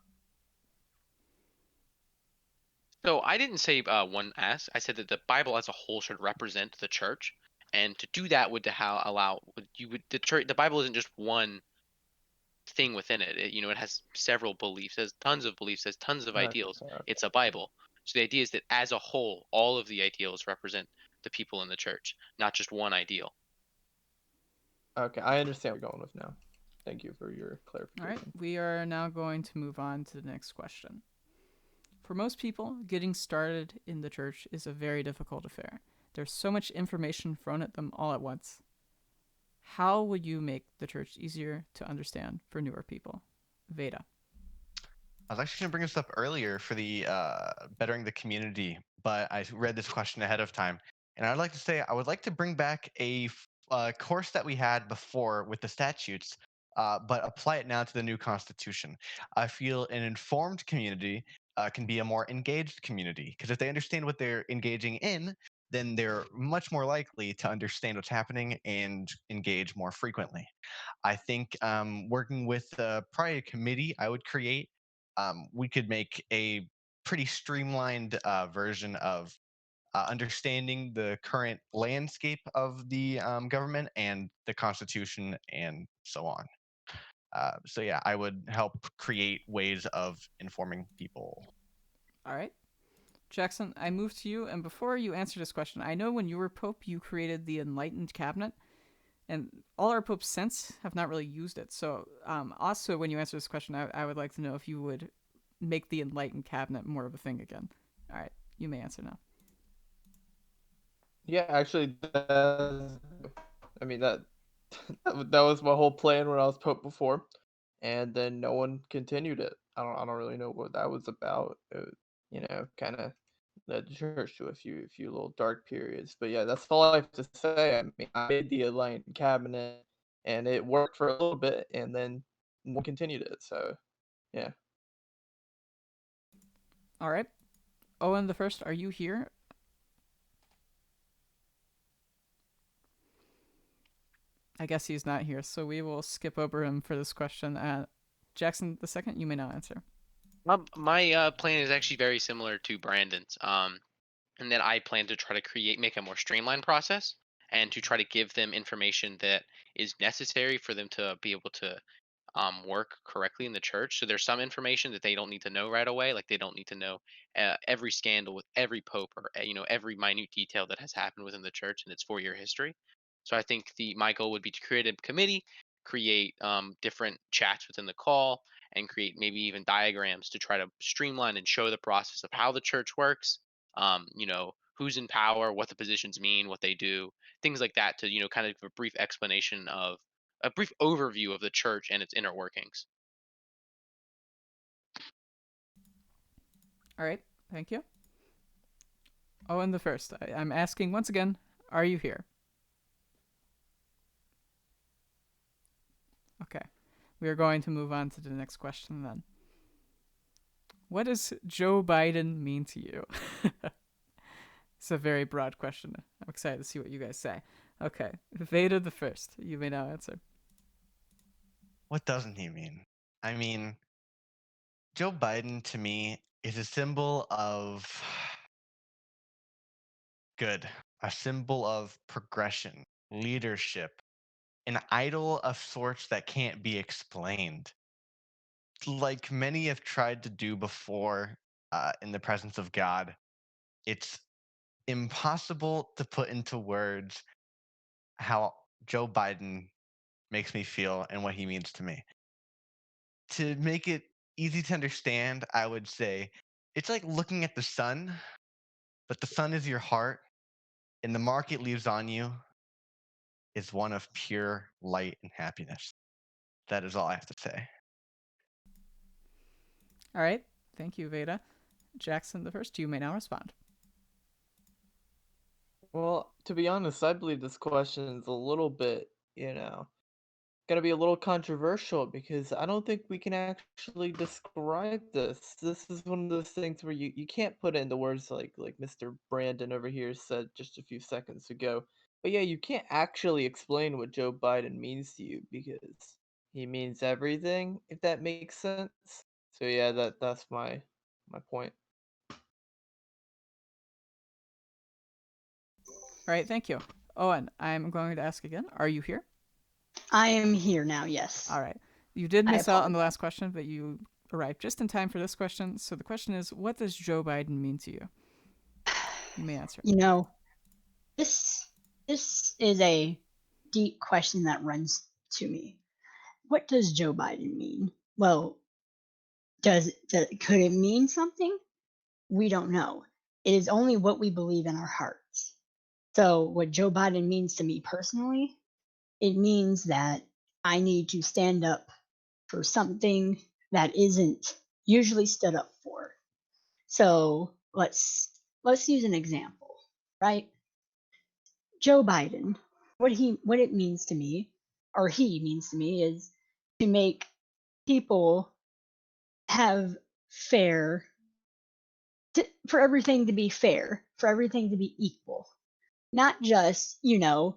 So I didn't say one as. I said that the Bible as a whole should represent the church, and to do that would to how allow would you would the church. The Bible isn't just one thing within it. It has several beliefs, has tons of beliefs, has tons of Okay, ideals. okay. It's a Bible. So the idea is that as a whole, all of the ideals represent the people in the church, not just one ideal. Okay, I understand what you're going with now. Thank you for your All right. clarification. We are now going to move on to the next question. For most people, getting started in the church is a very difficult affair. There's so much information thrown at them all at once. How would you make the church easier to understand for newer people? Vayda. I was actually going to bring this up earlier for the bettering the community, but I read this question ahead of time, and I'd like to say I would like to bring back a course that we had before with the statutes, but apply it now to the new constitution. I feel an informed community can be a more engaged community, because if they understand what they're engaging in, then they're much more likely to understand what's happening and engage more frequently. I think working with probably a committee I would create, we could make a pretty streamlined version of understanding the current landscape of the government and the Constitution and so on. So yeah, I would help create ways of informing people. All right. Jackson, I move to you, and before you answer this question, I know when you were Pope, you created the Enlightened Cabinet, and all our popes since have not really used it. So, also, when you answer this question, I would like to know if you would make the Enlightened Cabinet more of a thing again. All right, you may answer now. Yeah, actually, I mean that was my whole plan when I was Pope before, and then no one continued it. I don't really know what that was about. Kind of led the church to a few little dark periods. But yeah, that's all I have to say. I mean, I made the Enlightened Cabinet, and it worked for a little bit, and then no one continued it. So yeah. All right, Owen the first, are you here? I guess he's not here, so we will skip over him for this question. Jackson the second, you may now answer. My plan is actually very similar to Brandon's. And that I plan to try to make a more streamlined process, and to try to give them information that is necessary for them to be able to work correctly in the church. So there's some information that they don't need to know right away, like they don't need to know every scandal with every pope, or every minute detail that has happened within the church and its 4-year history. So I think the my goal would be to create a committee, create different chats within the call, and create maybe even diagrams to try to streamline and show the process of how the church works. who's in power, what the positions mean, what they do, things like that, to kind of give a brief explanation of a brief overview of the church and its inner workings. All right. Thank you. Owen the first. I'm asking once again, are you here? Okay. We are going to move on to the next question then. What does Joe Biden mean to you? It's a very broad question. I'm excited to see what you guys say. Okay. Vayda the first. You may now answer. What doesn't he mean? I mean, Joe Biden to me is a symbol of good, a symbol of progression, leadership, an idol of sorts that can't be explained. Like many have tried to do before in the presence of God, it's impossible to put into words how Joe Biden makes me feel and what he means to me. To make it easy to understand, I would say it's like looking at the sun, but the sun is your heart, and the mark it leaves on you is one of pure light and happiness. That is all I have to say. All right. Thank you, Vayda. Jackson the first. You may now respond. Well, to be honest, I believe this question is a little bit, gonna be a little controversial because I don't think we can actually describe this. This is one of those things where you can't put it into words like Mr. Brandon over here said just a few seconds ago. But yeah, you can't actually explain what Joe Biden means to you because he means everything, if that makes sense. So yeah, that's my point. All right. Thank you. Owen, I'm going to ask again. Are you here? I am here now, yes. All right. You did I miss out on the apologize. last question, but you arrived just in time for this question. So the question is, what does Joe Biden mean to you? You may answer. You know, this this is a deep question that runs to me. What does Joe Biden mean? Well, could it mean something? We don't know. It is only what we believe in our hearts. So, what Joe Biden means to me personally, it means that I need to stand up for something that isn't usually stood up for. So, let's use an example, right? Joe Biden, what it means to me, or he means to me, is to make people have fair for everything to be fair, for everything to be equal. Not just, the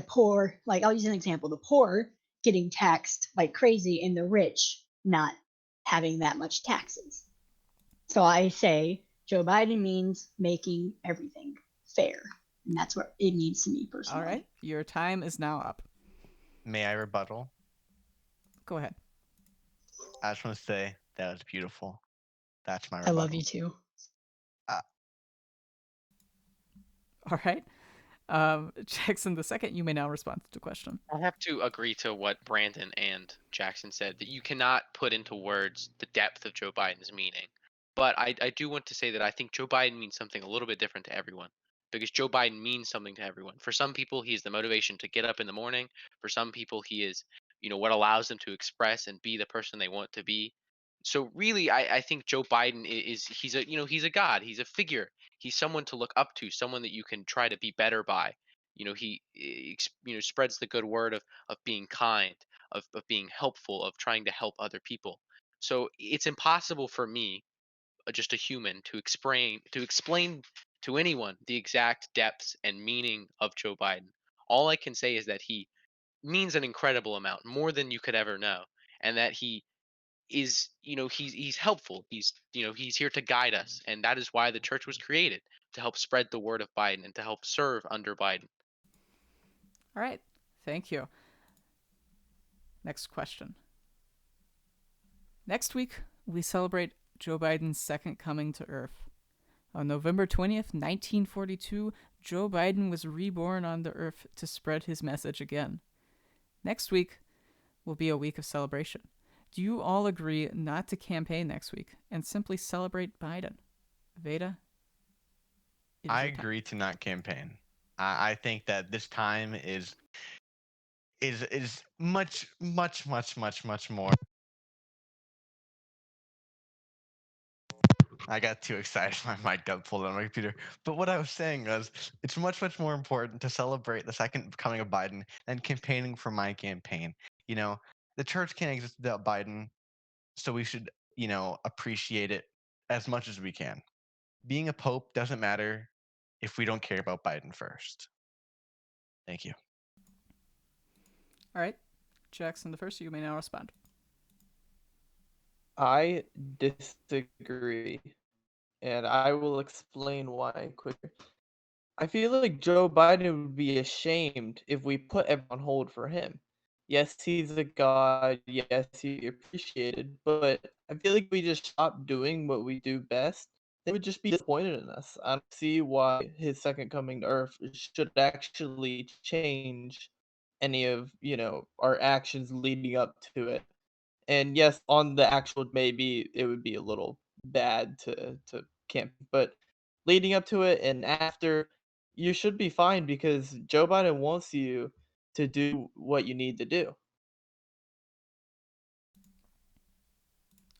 poor, like I'll use an example, the poor getting taxed like crazy and the rich not having that much taxes. So I say Joe Biden means making everything fair. And that's what it means to me personally. All right. Your time is now up. May I rebuttal? Go ahead. I just want to say that was beautiful. That's my I rebuttal. love you too. All right. Jackson the second, you may now respond to the question. I have to agree to what Brandon and Jackson said, that you cannot put into words the depth of Joe Biden's meaning. But I do want to say that I think Joe Biden means something a little bit different to everyone, because Joe Biden means something to everyone. For some people, he is the motivation to get up in the morning. For some people, he is, what allows them to express and be the person they want to be. So really, I think Joe Biden he's a god. He's a figure. He's someone to look up to, someone that you can try to be better by. He spreads the good word of being kind, of being helpful, of trying to help other people. So it's impossible for me, just a human, to explain to anyone the exact depths and meaning of Joe Biden. All I can say is that he means an incredible amount, more than you could ever know, and that he is, he's helpful. He's here to guide us, and that is why the church was created, to help spread the word of Biden and to help serve under Biden. All right. Thank you. Next question. Next week, we celebrate Joe Biden's second coming to Earth. On November 20th, 1942, Joe Biden was reborn on the Earth to spread his message again. Next week will be a week of celebration. Do you all agree not to campaign next week and simply celebrate Biden? Vayda? It is I your time. agree to not campaign. I think that this time is much more. I got too excited. My mic got pulled on my computer. But what I was saying was, it's much more important to celebrate the second coming of Biden than campaigning for my campaign. You know, the church can't exist without Biden, so we should, appreciate it as much as we can. Being a pope doesn't matter if we don't care about Biden first. Thank you. All right, Jackson the first. You may now respond. I disagree, and I will explain why quicker. I feel like Joe Biden would be ashamed if we put everyone on hold for him. Yes, he's a god. Yes, he appreciated, but I feel like if we just stop doing what we do best, they would just be disappointed in us. I don't see why his second coming to Earth should actually change any of our actions leading up to it. And yes, on the actual maybe it would be a little bad to camp, but leading up to it and after, you should be fine because Joe Biden wants you to do what you need to do.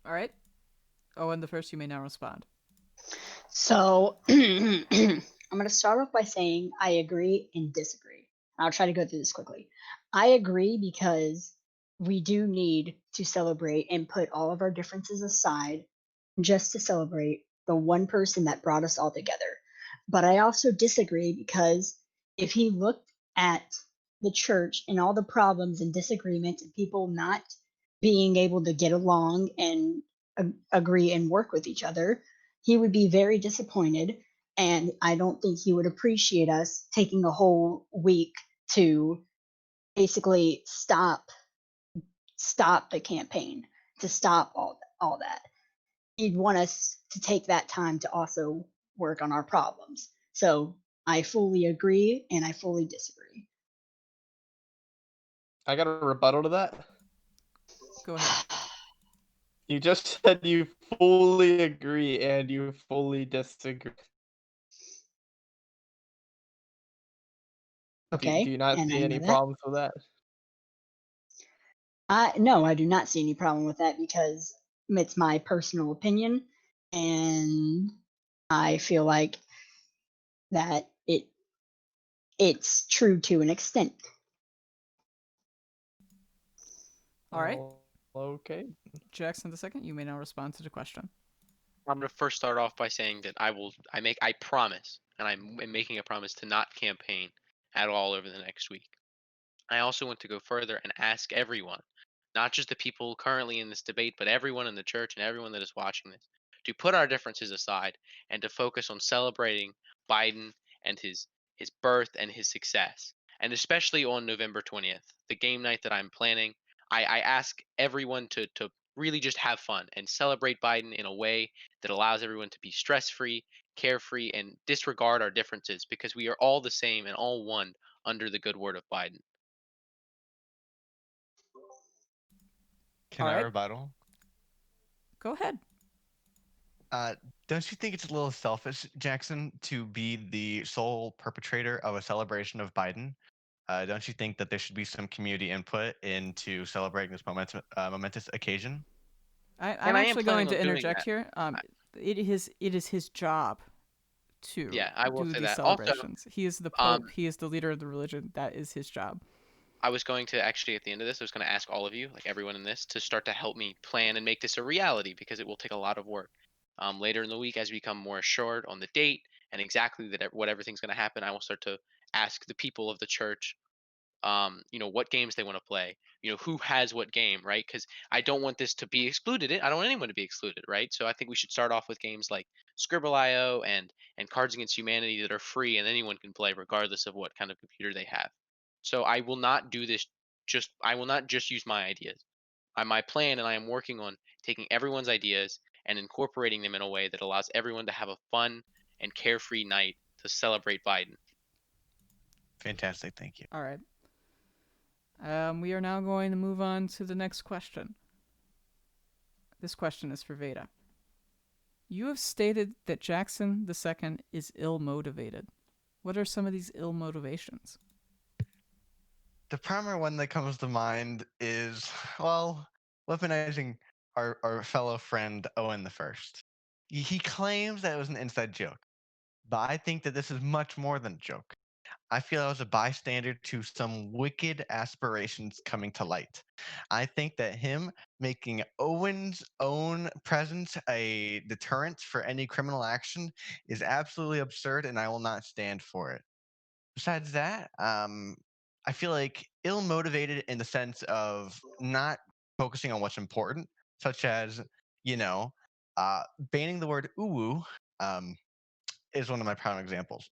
All right, Owen the first. You may now respond. So I'm going to start off by saying I agree and disagree. I'll try to go through this quickly. I agree because we do need to celebrate and put all of our differences aside just to celebrate the one person that brought us all together. But I also disagree because if he looked at the church and all the problems and disagreements and people not being able to get along and agree and work with each other, he would be very disappointed. And I don't think he would appreciate us taking a whole week to basically stop the campaign, to stop all that. He'd want us to take that time to also work on our problems. So I fully agree and I fully disagree. I got a rebuttal to that. Go ahead. You just said you fully agree and you fully disagree. Do Okay, you not and I see know any that. problems with that? No, I do not see any problem with that because it's my personal opinion, and I feel like that it's true to an extent. All right, Okay. Jackson the second. You may now respond to the question. I'm gonna first start off by saying that I promise, and I'm making a promise to not campaign at all over the next week. I also want to go further and ask everyone, not just the people currently in this debate, but everyone in the church and everyone that is watching this, to put our differences aside and to focus on celebrating Biden and his birth and his success. And especially on November 20th, the game night that I'm planning, I ask everyone to really just have fun and celebrate Biden in a way that allows everyone to be stress free, carefree, and disregard our differences because we are all the same and all one under the good word of Biden. Can All I right, rebuttal? go ahead. Uh, don't you think it's a little selfish, Jackson, to be the sole perpetrator of a celebration of Biden? Don't you think that there should be some community input into celebrating this momentous occasion? I'm And I am actually going planning to on doing interject that. here. I- It is his job to Yeah, I will do say these that. Also, celebrations. He is the pope. um, He is the leader of the religion. That is his job. I was going to actually at the end of this, I was going to ask all of you, like everyone in this, to start to help me plan and make this a reality because it will take a lot of work. Later in the week, as we become more assured on the date and exactly what everything's going to happen, I will start to ask the people of the church what games they want to play, who has what game, right? Because I don't want this to be excluded. I don't want anyone to be excluded, right? So I think we should start off with games like Scribble.io and Cards Against Humanity that are free and anyone can play regardless of what kind of computer they have. So I will not do this. I will not just use my ideas. My plan, and I am working on taking everyone's ideas and incorporating them in a way that allows everyone to have a fun and carefree night to celebrate Biden. Fantastic, thank you. All right. We are now going to move on to the next question. This question is for Vayda. You have stated that Jackson II is ill-motivated. What are some of these ill motivations? The primary one that comes to mind is, well, weaponizing our fellow friend Owen the First. He claims that it was an inside joke, but I think that this is much more than a joke. I feel I was a bystander to some wicked aspirations coming to light. I think that him making Owen's own presence a deterrent for any criminal action is absolutely absurd, and I will not stand for it. Besides that, I feel like ill motivated in the sense of not focusing on what's important, such as, you know, banning the word uwu um, is one of my prime examples.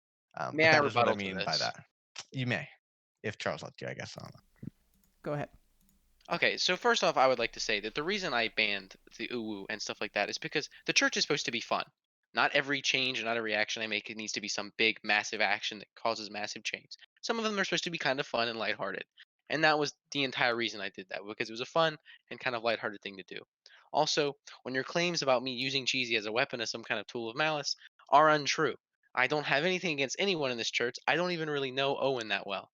May But I that is what I rebuttal to mean by this? that. You may, if Charles lets you, I guess. I don't know. Go ahead. Okay, so first off, I would like to say that the reason I banned the uwu and stuff like that is because the church is supposed to be fun. Not every change and not every action I make it needs to be some big, massive action that causes massive change. Some of them are supposed to be kind of fun and lighthearted. And that was the entire reason I did that, because it was a fun and kind of lighthearted thing to do. Also, when your claims about me using cheesy as a weapon as some kind of tool of malice are untrue. I don't have anything against anyone in this church. I don't even really know Owen that well.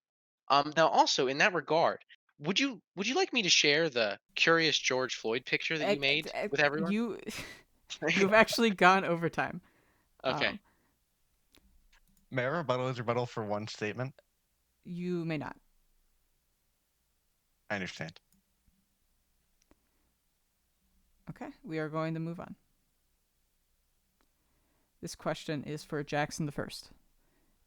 Now also in that regard, would you like me to share the curious George Floyd picture that you made with everyone? You you've actually gone overtime. Okay. May I rebuttal his rebuttal for one statement? You may not. I understand. Okay, we are going to move on. This question is for Jackson the First.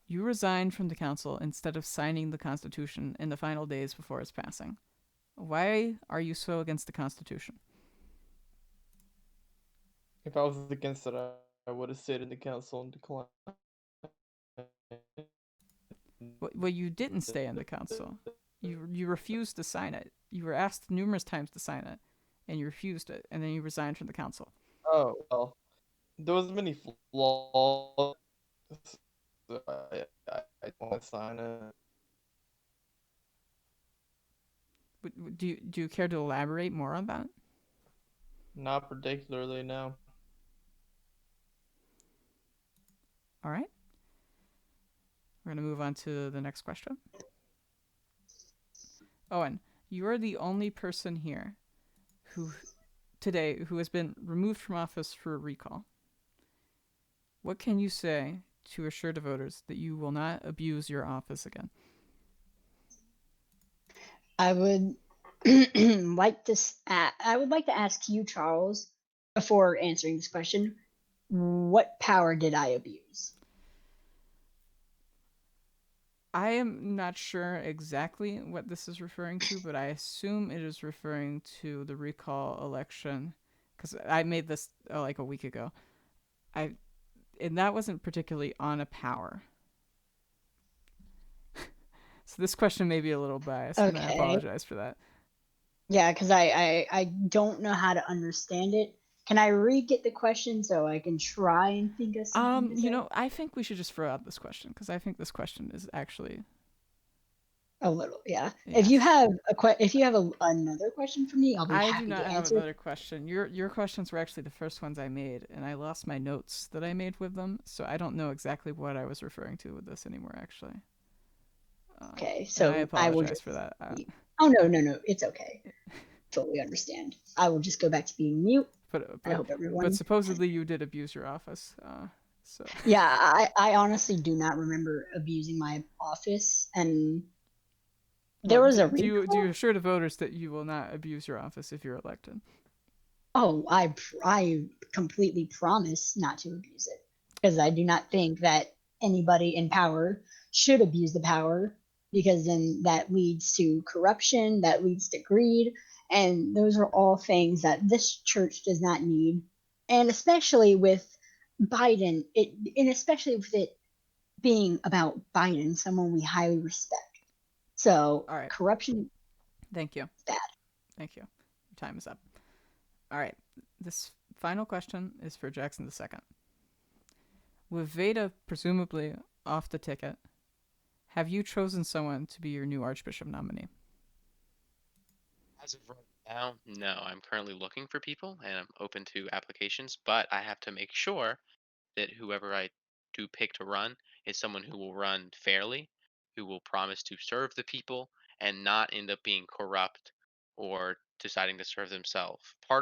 You resigned from the council instead of signing the Constitution in the final days before its passing. Why are you so against the Constitution? If I was against it, I would have stayed in the council and declined. Well, you didn't stay in the council. You refused to sign it. You were asked numerous times to sign it, and you refused it, and then you resigned from the council. Oh well, there was many flaws. So I don't want to sign it. Do you care to elaborate more on that? Not particularly, no. All right. We're going to move on to the next question. Owen, you are the only person here who has been removed from office for a recall. What can you say to assure the voters that you will not abuse your office again? I would like to. I would like to ask you, Charles, before answering this question, what power did I abuse? I am not sure exactly what this is referring to, but I assume it is referring to the recall election, because I made this like a week ago. And that wasn't particularly on a power. So this question may be a little biased, and I Okay. apologize for that. Yeah, because I don't know how to understand it. Can I re-get the question so I can try and think of something to say? I think we should just throw out this question, because I think this question is actually A little, yeah. Yes. If you have another question for me, I'll be I happy do not to have answer. another question. Your questions were actually the first ones I made, and I lost my notes that I made with them, so I don't know exactly what I was referring to with this anymore, actually. Okay, And I so I will apologize just. for that. Oh no, it's okay. Totally understand. I will just go back to being mute. I hope everyone. But supposedly you did abuse your office. So. Yeah, I honestly do not remember abusing my office, and there was a recall. Do you assure the voters that you will not abuse your office if you're elected? Oh, I completely promise not to abuse it, because I do not think that anybody in power should abuse the power, because then that leads to corruption, that leads to greed, and those are all things that this church does not need. And especially with Biden, and especially with it being about Biden, someone we highly respect. So, all right. corruption. Thank you. Bad. Thank you. Your time is up. All right. This final question is for Jackson II. With Vayda presumably off the ticket, have you chosen someone to be your new Archbishop nominee? As of right now, no. I'm currently looking for people and I'm open to applications, but I have to make sure that whoever I do pick to run is someone who will run fairly, who will promise to serve the people and not end up being corrupt or deciding to serve themselves. Or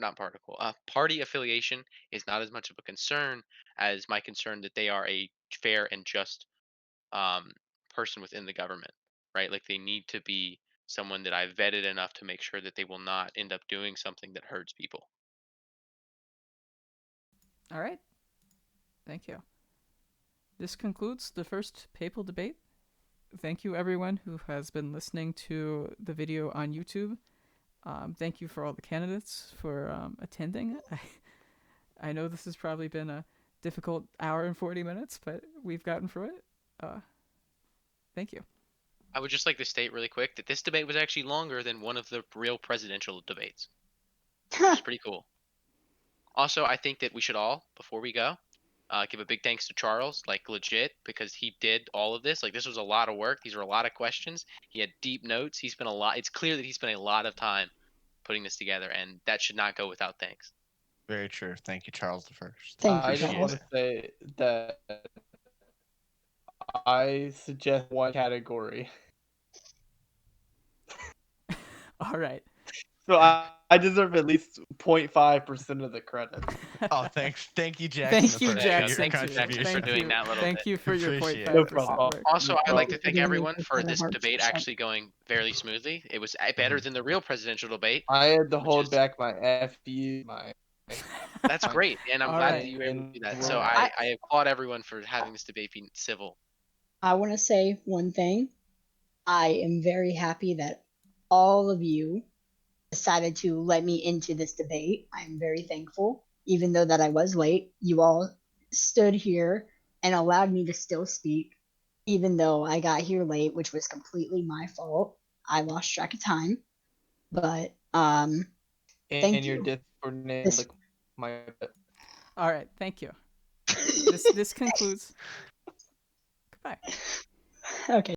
not particle, party affiliation is not as much of a concern as my concern that they are a fair and just um, person within the government, right? Like they need to be someone that I've vetted enough to make sure that they will not end up doing something that hurts people. All right. Thank you. This concludes the first papal debate. Thank you, everyone who has been listening to the video on YouTube. Thank you for all the candidates for attending. I know this has probably been a difficult hour and 40 minutes, but we've gotten through it. Thank you. I would just like to state really quick that this debate was actually longer than one of the real presidential debates. It's pretty cool. Also, I think that we should all, before we go, give a big thanks to Charles, like legit, because he did all of this. Like this was a lot of work. These were a lot of questions. He had deep notes. He spent a lot. It's clear that he spent a lot of time putting this together, and that should not go without thanks. Very true. Thank you, Charles the First. Thank you, I just want Charles. to say that I suggest one category. All right. So I deserve at least 0.5% of the credit. Oh, thanks. Thank you, Jackson. Thank the you, First, Jackson. your Thank you, contribution. for Thank doing you. that little Thank bit. you for your Appreciate it. 0.5% No problem. work. Also, I'd like to Thank thank you, everyone for Madam this debate Archbishop. actually going fairly smoothly. It was better than the real presidential debate. I had to Which hold is- back my FU, my. That's great, and I'm All glad right. that you were able to do that. So Well, I applaud everyone for having this debate be civil. I want to say one thing. I am very happy that all of you decided to let me into this debate. I'm very thankful. Even though that I was late, you all stood here and allowed me to still speak, even though I got here late, which was completely my fault. I lost track of time. But thank and your you. Discord name, This- like my. All right. Thank you. This concludes. Goodbye. Okay.